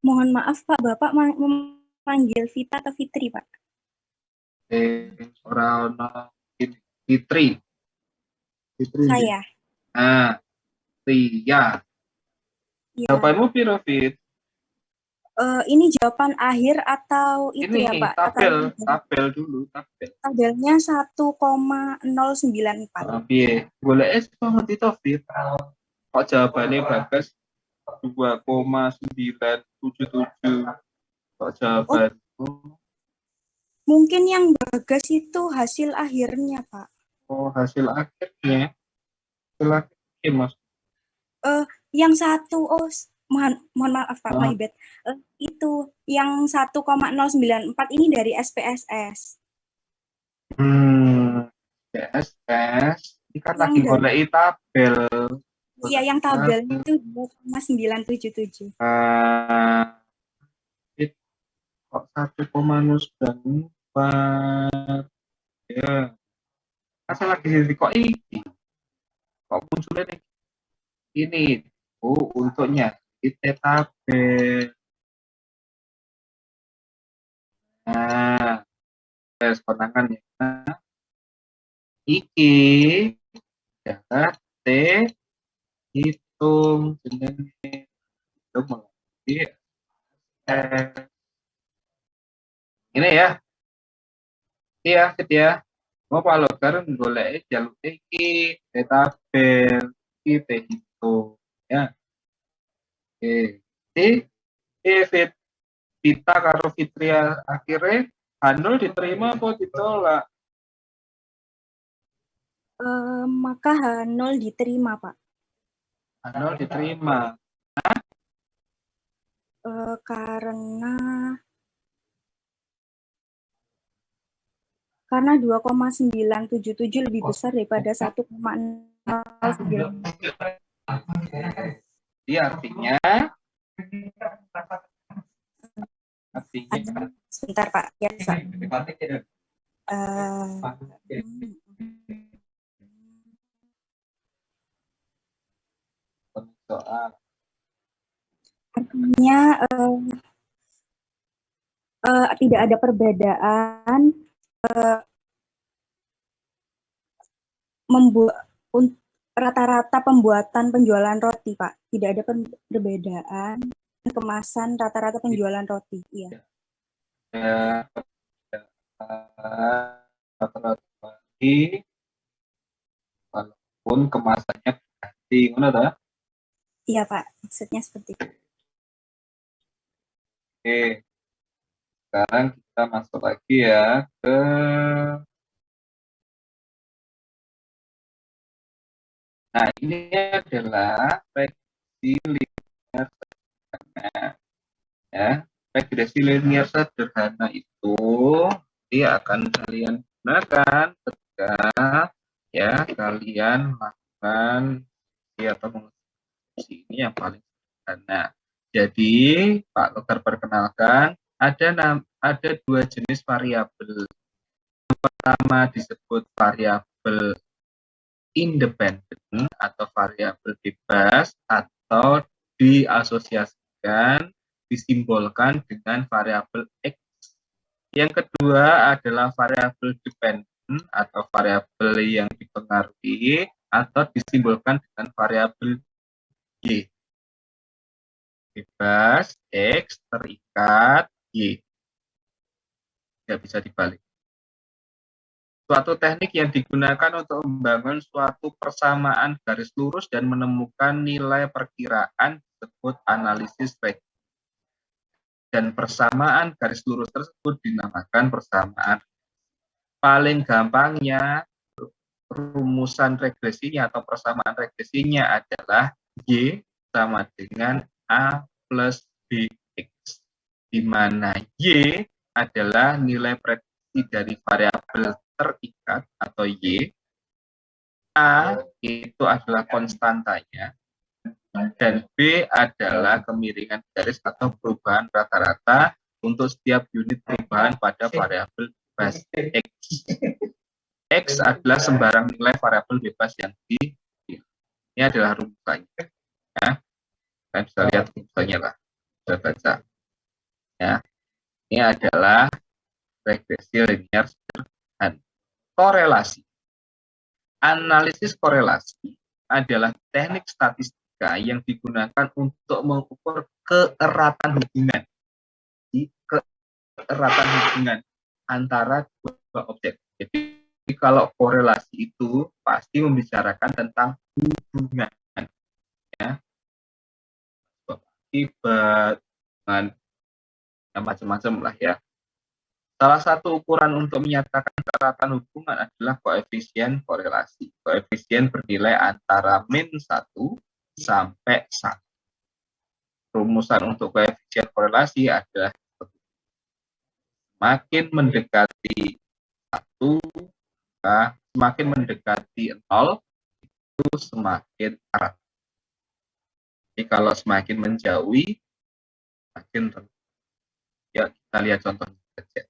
Speaker 4: Mohon maaf Pak, Bapak memanggil Vita atau Fitri Pak?
Speaker 1: orang Fitri, Fitri.
Speaker 4: Saya.
Speaker 1: Ah, Ria.
Speaker 4: Iya.
Speaker 1: Jawabanmu piro, Fit?
Speaker 4: Ini jawaban akhir atau itu
Speaker 1: Ini
Speaker 4: ya Pak?
Speaker 1: tabel dulu, tabel.
Speaker 4: Tabelnya 1,094.
Speaker 1: Piye? Boleh banget itu, Fit. Kok jawabannya Bagas 2,977. Kok jawaban?
Speaker 4: Mungkin yang Bagas itu hasil akhirnya Pak.
Speaker 1: Oh, hasil akhirnya. Hasil akhirnya, Mas.
Speaker 4: Yang satu, mohon maaf Pak, my bad. Itu yang 1,094 ini dari SPSS.
Speaker 1: PSS. Ini kan
Speaker 4: Yang
Speaker 1: lagi golek tabel.
Speaker 4: Iya, yang tabel itu 2,977.
Speaker 1: Kok 1,094 ya. Asal lagi jadi kok ini. Kok munculnya ini. Untuknya kita tabel. Nah, tes konangan ya. Iki adalah T hitung jenenge itu mengerti ini ya. Iya, ya. Mau Pak Logar golek jalur iki tabel iki hitung ya. Oke. Fit Vita karo Fitria akhirnya Hanul diterima atau ditolak?
Speaker 4: Maka H0 diterima, Pak.
Speaker 1: Hanul diterima.
Speaker 4: Karena 2,977 lebih besar daripada 1,09.
Speaker 1: Jadi artinya
Speaker 4: sebentar Pak, ya Pak.
Speaker 1: Soal
Speaker 4: artinya tidak ada perbedaan membuat rata-rata pembuatan penjualan roti, Pak. Tidak ada perbedaan kemasan rata-rata penjualan roti. Iya.
Speaker 1: Rata-rata roti walaupun kemasannya ganti, ngono ta?
Speaker 4: Iya, Pak. Maksudnya seperti itu.
Speaker 1: Oke. Sekarang kita masuk lagi ya ke nah ini adalah regresi linear sederhana ya. Regresi linear sederhana itu dia akan kalian gunakan ketika ya kalian melakukan atau menguji ini yang paling sederhana. Jadi Pak Logar perkenalkan ada dua jenis variabel. Yang pertama disebut variabel independen atau variabel bebas atau diasosiasikan disimbolkan dengan variabel X. Yang kedua adalah variabel dependen atau variabel yang dipengaruhi atau disimbolkan dengan variabel Y. Bebas X terikat Y. Tidak bisa dibalik. Suatu teknik yang digunakan untuk membangun suatu persamaan garis lurus dan menemukan nilai perkiraan disebut analisis regresi. Dan persamaan garis lurus tersebut dinamakan persamaan. Paling gampangnya rumusan regresinya atau persamaan regresinya adalah Y sama dengan A plus BX, di mana Y adalah nilai prediksi dari variabel terikat atau Y, A itu adalah konstantanya, dan B adalah kemiringan garis atau perubahan rata-rata untuk setiap unit perubahan pada variabel bebas X. X adalah sembarang nilai variabel bebas yang ini adalah rumusannya. Ya. Kalian bisa lihat rumusannya lah. Bisa baca. Ya. Ini adalah regresi linear sederhana. Korelasi. Analisis korelasi adalah teknik statistika yang digunakan untuk mengukur keeratan hubungan. Keeratan hubungan antara dua objek. Jadi kalau korelasi itu pasti membicarakan tentang hubungan, ya, akibat dengan macam-macam lah ya. Salah satu ukuran untuk menyatakan keeratan hubungan adalah koefisien korelasi. Koefisien bernilai antara -1 sampai 1. Rumusan untuk koefisien korelasi adalah semakin mendekati 1, semakin mendekati 0, itu semakin erat. Jadi kalau semakin menjauhi, semakin rendah. Ya, kita lihat contohnya saja.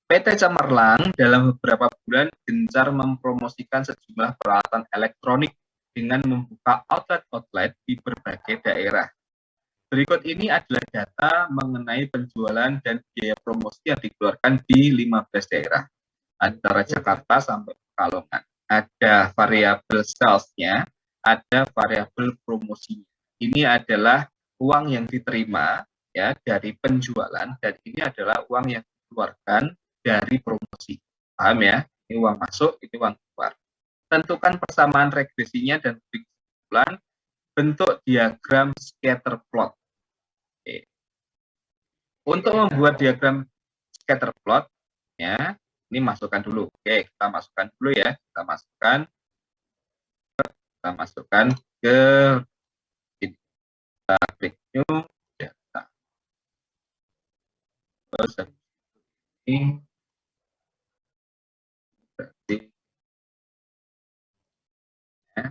Speaker 1: PT Cemerlang dalam beberapa bulan gencar mempromosikan sejumlah peralatan elektronik dengan membuka outlet-outlet di berbagai daerah. Berikut ini adalah data mengenai penjualan dan biaya promosi yang dikeluarkan di 15 daerah, antara Jakarta sampai Pekalongan. Ada variabel sales-nya, ada variabel promosinya. Ini adalah uang yang diterima ya dari penjualan, dan ini adalah uang yang dikeluarkan dari promosi. Paham ya? Ini uang masuk, ini uang keluar. Tentukan persamaan regresinya dan kesimpulan bentuk diagram scatter plot. Oke. Untuk membuat diagram scatter plot, ya, ini masukkan dulu. Oke, kita masukkan dulu ya. Kita masukkan ke kita klik new data. Terus ini berarti ya.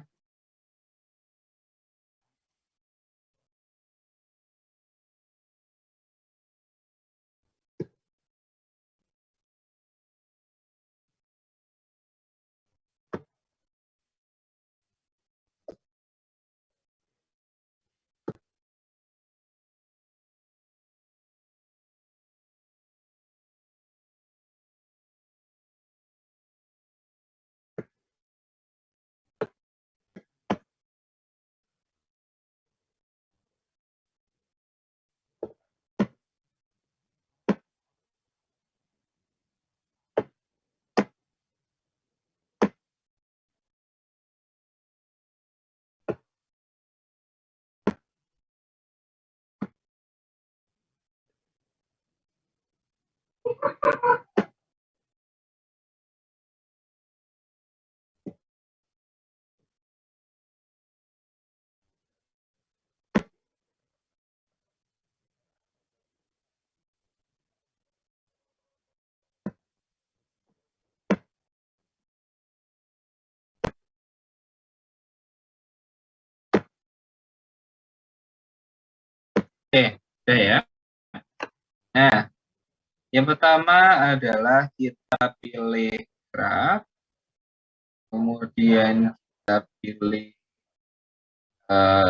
Speaker 1: Oke, udah ya. Nah, yang pertama adalah kita pilih graf, kemudian kita pilih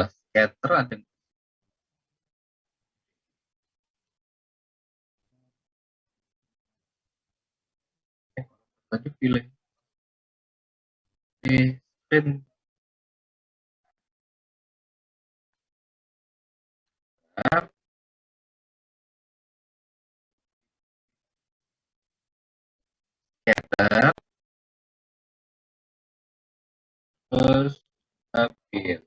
Speaker 1: scatter, ada tadi pilih di screen graf, scatter, terus kita pilih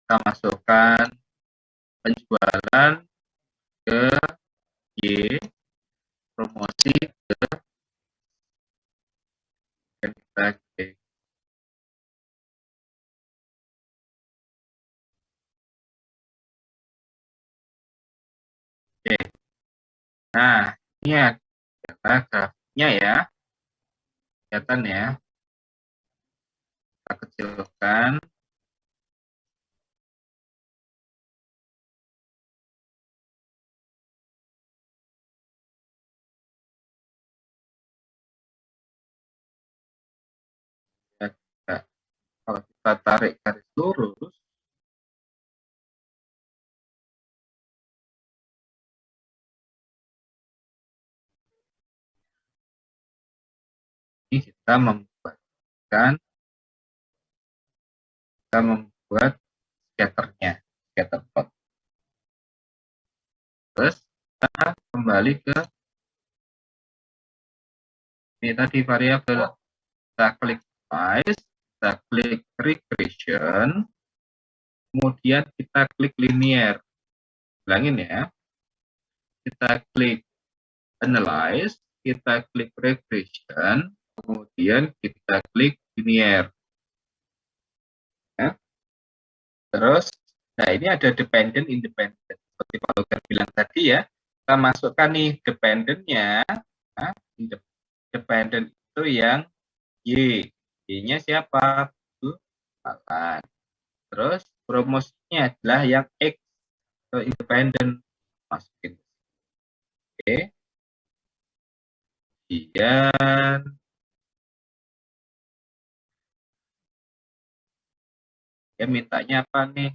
Speaker 1: kita masukkan penjualan ke Y, promosi ke, dan kita klik. Oke. Nah, ini adalah grafiknya ya. Kelihatan ya. Kita kecilkan. Ya, kalau kita tarik garis lurus, ini kita membuat scatternya, scatter plot. Terus kita kembali ke ini tadi variabel, kita klik size, kita klik regression, kemudian kita klik linear. Ulangin ya, kita klik analyze, kita klik regression, kemudian kita klik linear. Ya. Terus, nah ini ada dependent, independent. Seperti Pak Logan bilang tadi ya, kita masukkan nih dependentnya. Nah, independent itu yang Y. Y-nya siapa? Itu akan. Terus promosinya adalah yang X atau independent. Masukin. Oke. Kemudian ya mintanya apa nih?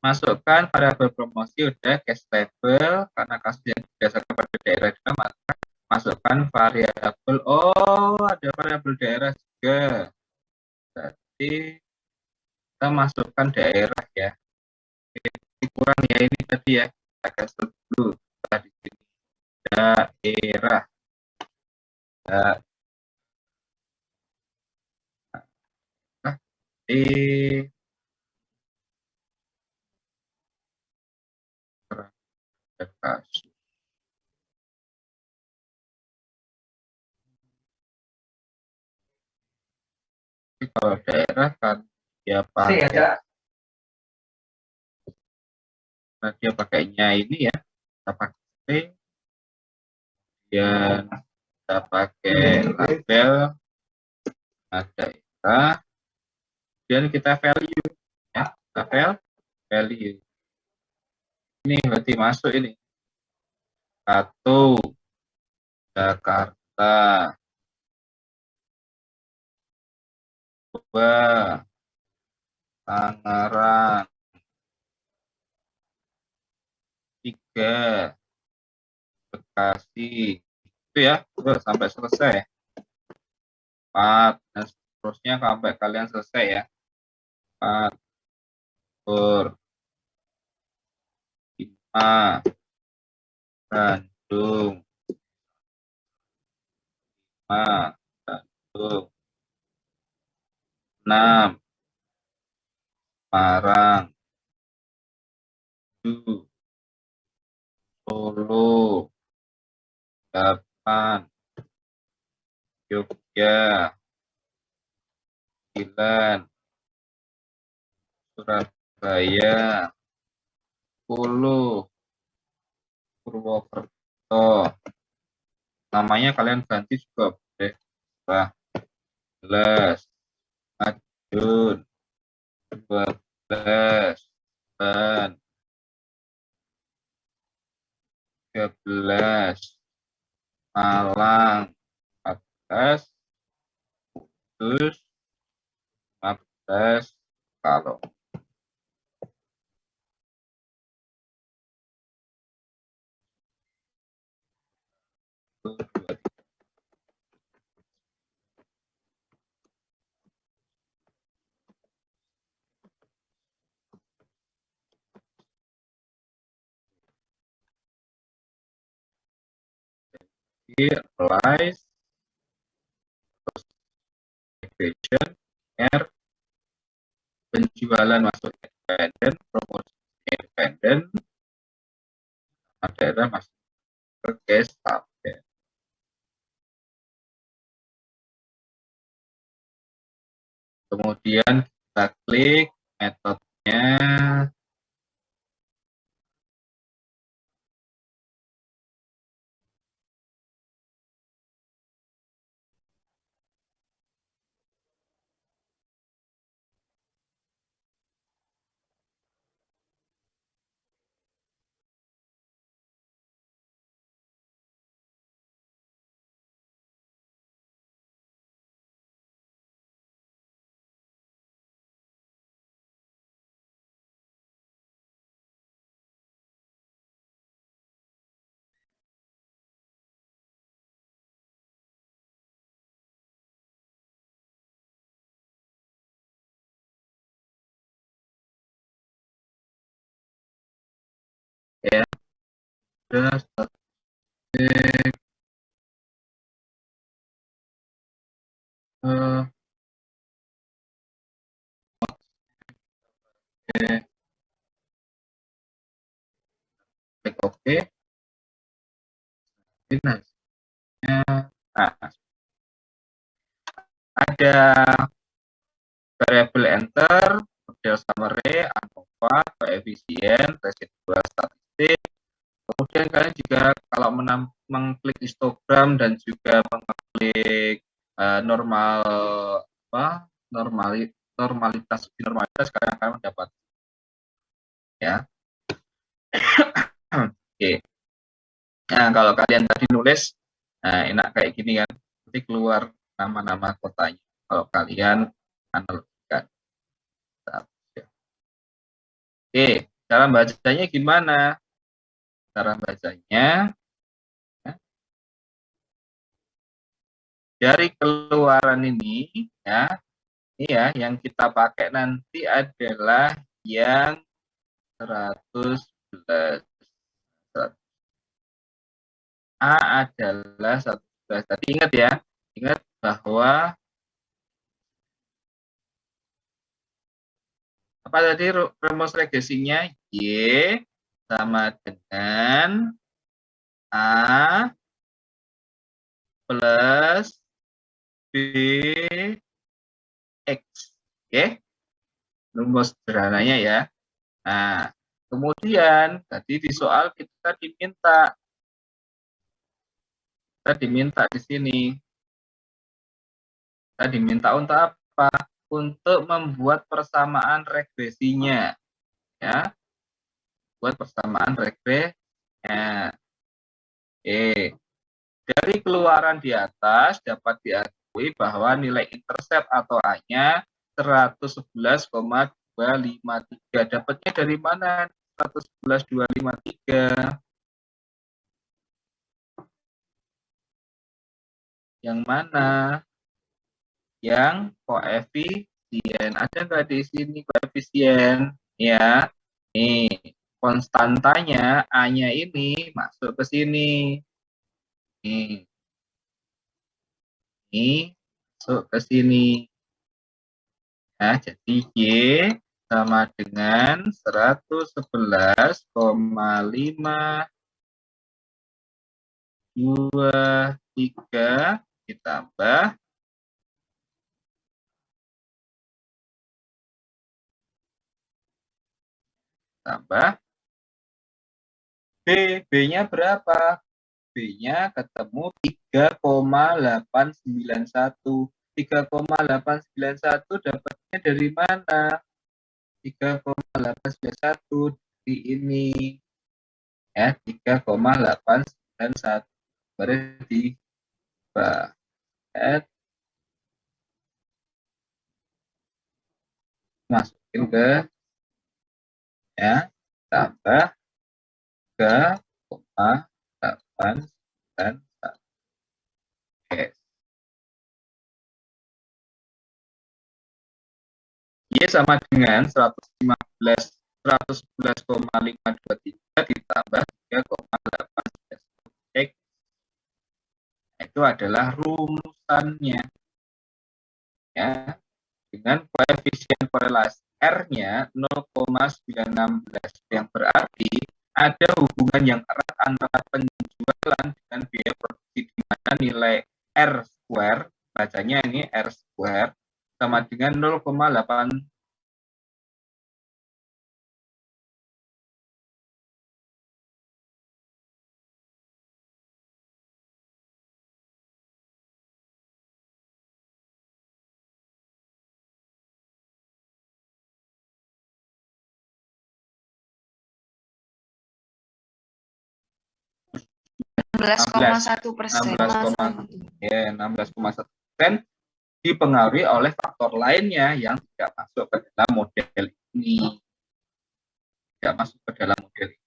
Speaker 1: Masukkan variabel promosi udah cash label karena kasus yang berdasarkan pada daerah juga, maka masukkan variabel, oh ada variabel daerah juga, berarti kita masukkan daerah ya. Oke, kurang ya ini tadi ya, kita cancel dulu di sini daerah. Kasus. Tapi kalau daerah kan dia pakai, nah dia pakainya ini ya, kita pakai dan kita pakai label daerah, dan kita value ya, kita value. Ini berarti masuk ini 1 Jakarta, 2 Tangerang, 3 Bekasi, itu ya, sampai selesai. 4 dan seterusnya sampai kalian selesai ya. 4 5 Bandung, 5 Bandung, 6 Semarang, 7 Solo, 8 Jogja, 9 Surabaya, 10 Purwokerto. Namanya kalian ganti juga boleh. 11 Madiun, 12 dan 13 Malang, 14 Kudus, 15 Kalong. Realize, activation, R, penjualan masuk independen, promosi independen, daerah masuk ke cash tabel. Kemudian kita klik metodenya, ada statistik klik OK. Nah, ada variabel enter, model summary, ANOVA, koefisien, residual statistik. Kemudian kalian juga kalau mengklik histogram dan juga mengklik normalitas kalian akan mendapat ya. Oke. Nah, kalau kalian tadi nulis enak kayak gini kan, nanti keluar nama-nama kotanya kalau kalian analogikan. Oke, cara bacanya gimana? Cara bacanya dari keluaran ini ya, ini ya yang kita pakai nanti adalah yang 111. A adalah 111. Tadi ingat ya, ingat bahwa apa tadi rumus regresinya? Y sama dengan A plus B X. Oke, rumus sederhananya ya. Nah, kemudian tadi di soal kita diminta di sini. Kita diminta untuk apa? Untuk membuat persamaan regresinya. Ya. Buat persamaan regresinya. Oke. Dari keluaran di atas dapat diakui bahwa nilai intercept atau A-nya 111,253. Dapatnya dari mana? 111,253. Yang mana? Yang koefisien. Ada nggak di sini koefisien? Ya. Nih, konstantanya A-nya ini masuk ke sini. Ini masuk ke sini. Ya, jadi Y sama dengan 111,523 ditambah B. B-nya berapa? B-nya ketemu 3,891. 3,891 dapatnya dari mana? 3,891 di ini. Ya, 3,891. Berarti masukin ke ya, tambah 3,891. Oke. Y sama dengan 111,523 ditambah 3,891 X. Itu adalah rumusannya. Ya, dengan koefisien korelasi R-nya 0,916 yang berarti ada hubungan yang erat antara penjualan dengan biaya produksi di mana nilai R square, bacanya ini R square, sama dengan 0,8 16,1% dipengaruhi oleh faktor lainnya yang tidak masuk ke dalam model ini. Tidak masuk ke dalam model ini.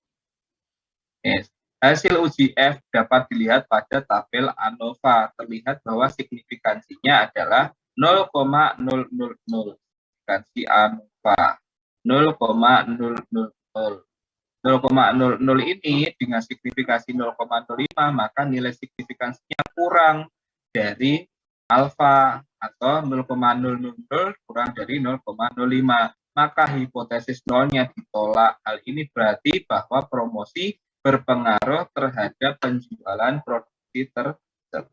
Speaker 1: Yes. Hasil uji F dapat dilihat pada tabel ANOVA. Terlihat bahwa signifikansinya adalah 0,000. Signifikansi ANOVA 0,000. 0,00 ini dengan signifikasi 0,05, maka nilai signifikansinya kurang dari alfa, atau 0,000 kurang dari 0,05. Maka hipotesis nolnya ditolak. Hal ini berarti bahwa promosi berpengaruh terhadap penjualan produksi tersebut.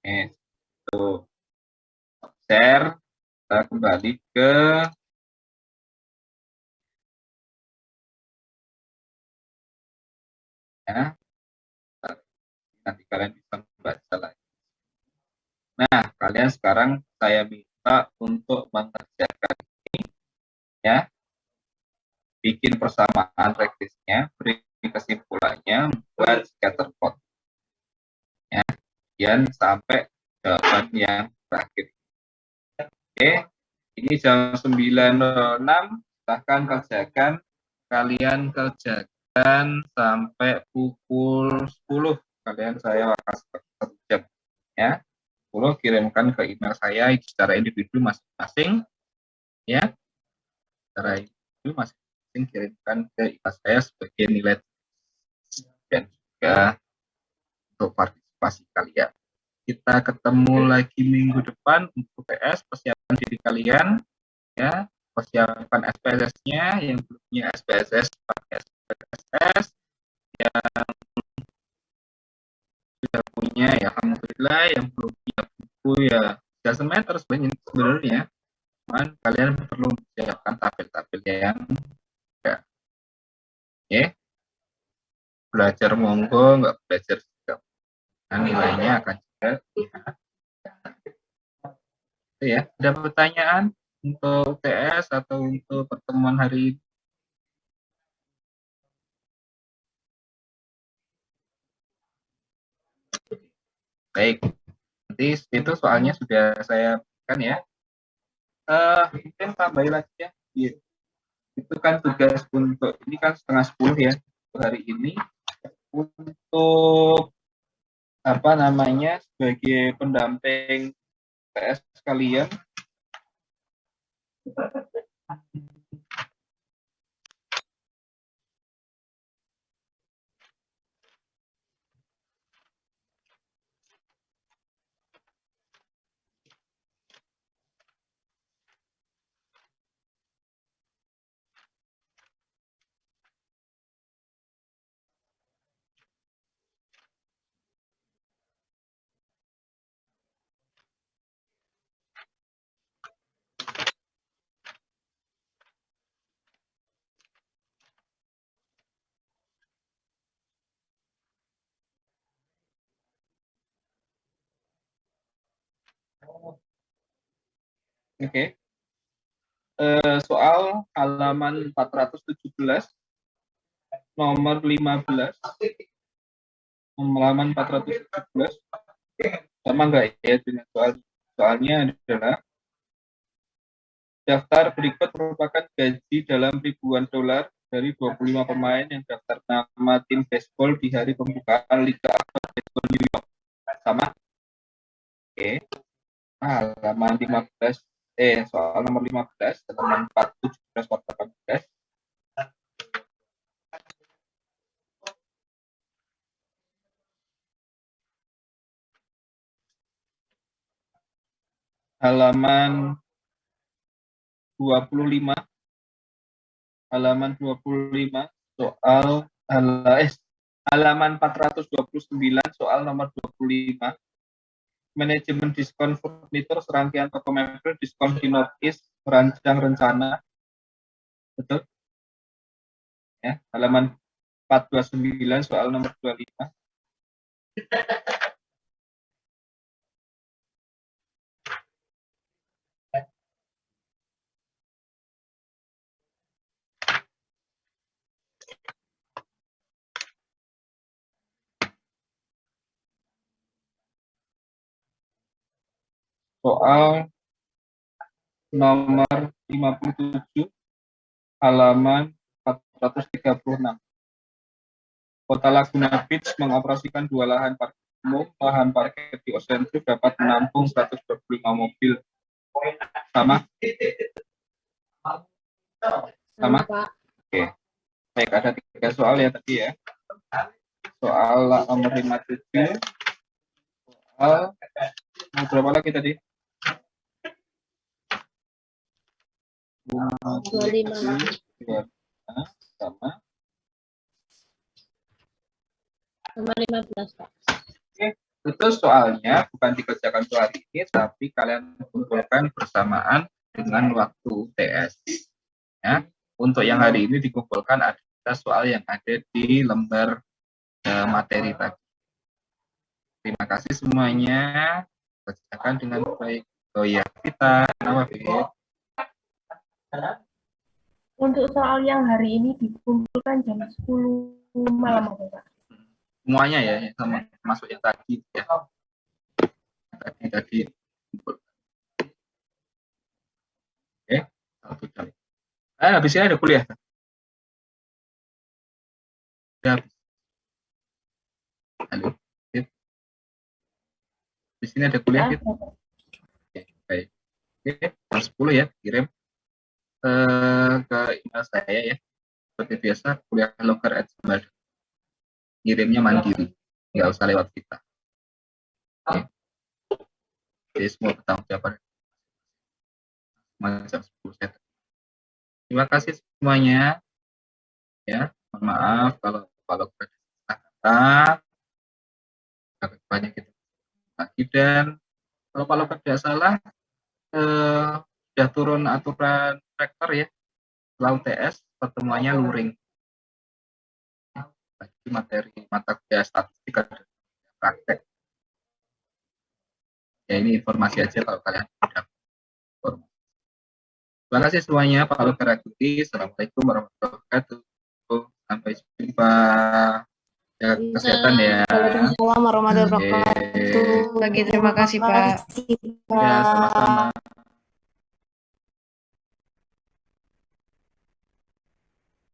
Speaker 1: Itu share. Kita kembali ke ya, nanti kalian bisa membaca lagi. Nah, kalian sekarang saya minta untuk mengerjakan ini, ya, bikin persamaan rektisnya, beri kesimpulannya, buat scatter plot, ya, dan sampai jawaban yang terakhir. Oke, ini jam 9.06, silahkan kerjakan, kalian kerjakan sampai pukul 10. Kalian saya kasih 1 jam, ya. 10 kirimkan ke email saya secara individu masing-masing, ya. Secara individu masing-masing kirimkan ke email saya sebagai nilai dan juga untuk partisipasi kalian. Kita ketemu lagi minggu depan untuk PS, persiapan diri kalian, ya. Persiapan SPSS-nya, yang belum punya SPSS pakai SPSS, yang sudah punya ya alhamdulillah, yang belum punya buku ya doesn't matter sebenarnya, cuman kalian perlu menyiapkan tabel-tabelnya yang ya. Oke, belajar monggo, nggak belajar juga, nah, nilainya akan juga itu ya. Ada pertanyaan untuk UTS atau untuk pertemuan hari ini? Baik, nanti itu soalnya sudah saya berikan ya. Mungkin tambahin lagi ya. Itu kan tugas untuk ini kan 9:30 ya untuk hari ini, untuk apa namanya, sebagai pendamping PS kalian. Oke. Soal halaman 417 nomor 15, halaman 417 sama enggak ya dengan soalnya adalah daftar berikut merupakan gaji dalam ribuan dolar dari 25 pemain yang daftar nama tim baseball di hari pembukaan Liga Akbar Baseball New York. Sama? Oke. Halaman 15, soal nomor 15, halaman 417 418. Halaman 25, halaman 25 soal halaman 429 soal nomor 25. Manajemen diskon furnitur serangkaian toko mebel diskon di Northeast merancang rencana. Betul? Ya, halaman 429 soal nomor 25. Soal nomor 57 halaman 436. Kota Laguna Beach mengoperasikan 2 lahan parkir umum. Lahan parkir di Ocean Drive dapat menampung 125 mobil. Sama? Sama?
Speaker 2: Pak.
Speaker 1: Oke. Baik, ada 3 soal ya tadi ya. Soal nomor 57. Soal berapa lagi tadi?
Speaker 2: 25.
Speaker 1: Sama.
Speaker 2: Sama 15, Pak.
Speaker 1: Itu soalnya bukan dikerjakan untuk hari ini, tapi kalian kumpulkan bersamaan dengan waktu UTS. Ya. Untuk yang hari ini dikumpulkan ada soal yang ada di lembar materi tadi. Terima kasih semuanya. Kerjakan dengan baik. Oh iya, kita kenapa Fit?
Speaker 5: Untuk soal yang hari ini dikumpulkan jam 10 malam, Pak.
Speaker 1: Semuanya ya, sama masuk yang tadi ya. Tadi. Oke, satu kali. Habis ini ada kuliah. Udah habis. Halo. Di sini ada kuliah
Speaker 5: Ya,
Speaker 1: gitu. Oke, baik. Oke, jam 10 ya, kirim ke email saya ya. Seperti biasa, kuliah loker@gmail. Kirimnya mandiri, nggak usah lewat kita. Oke. Jadi semua bertanggung jawab jam 10 saya. Terima kasih semuanya. Ya, mohon maaf kalau kata banyak kita lagi, dan kalau tidak salah sudah turun aturan rektor ya, setelah UTS pertemuannya luring. Bagi materi mata kuliah statistik ada praktek. Ya ini informasi aja kalau kalian sudah informasi. Terima kasih semuanya, Pak Loker Agudi. Assalamualaikum warahmatullahi wabarakatuh. Sampai jumpa. Jaga kesehatan ya.
Speaker 2: Waalaikumsalam warahmatullahi
Speaker 1: Oke.
Speaker 2: wabarakatuh.
Speaker 7: Terima kasih, Pak.
Speaker 1: Ya, sama-sama.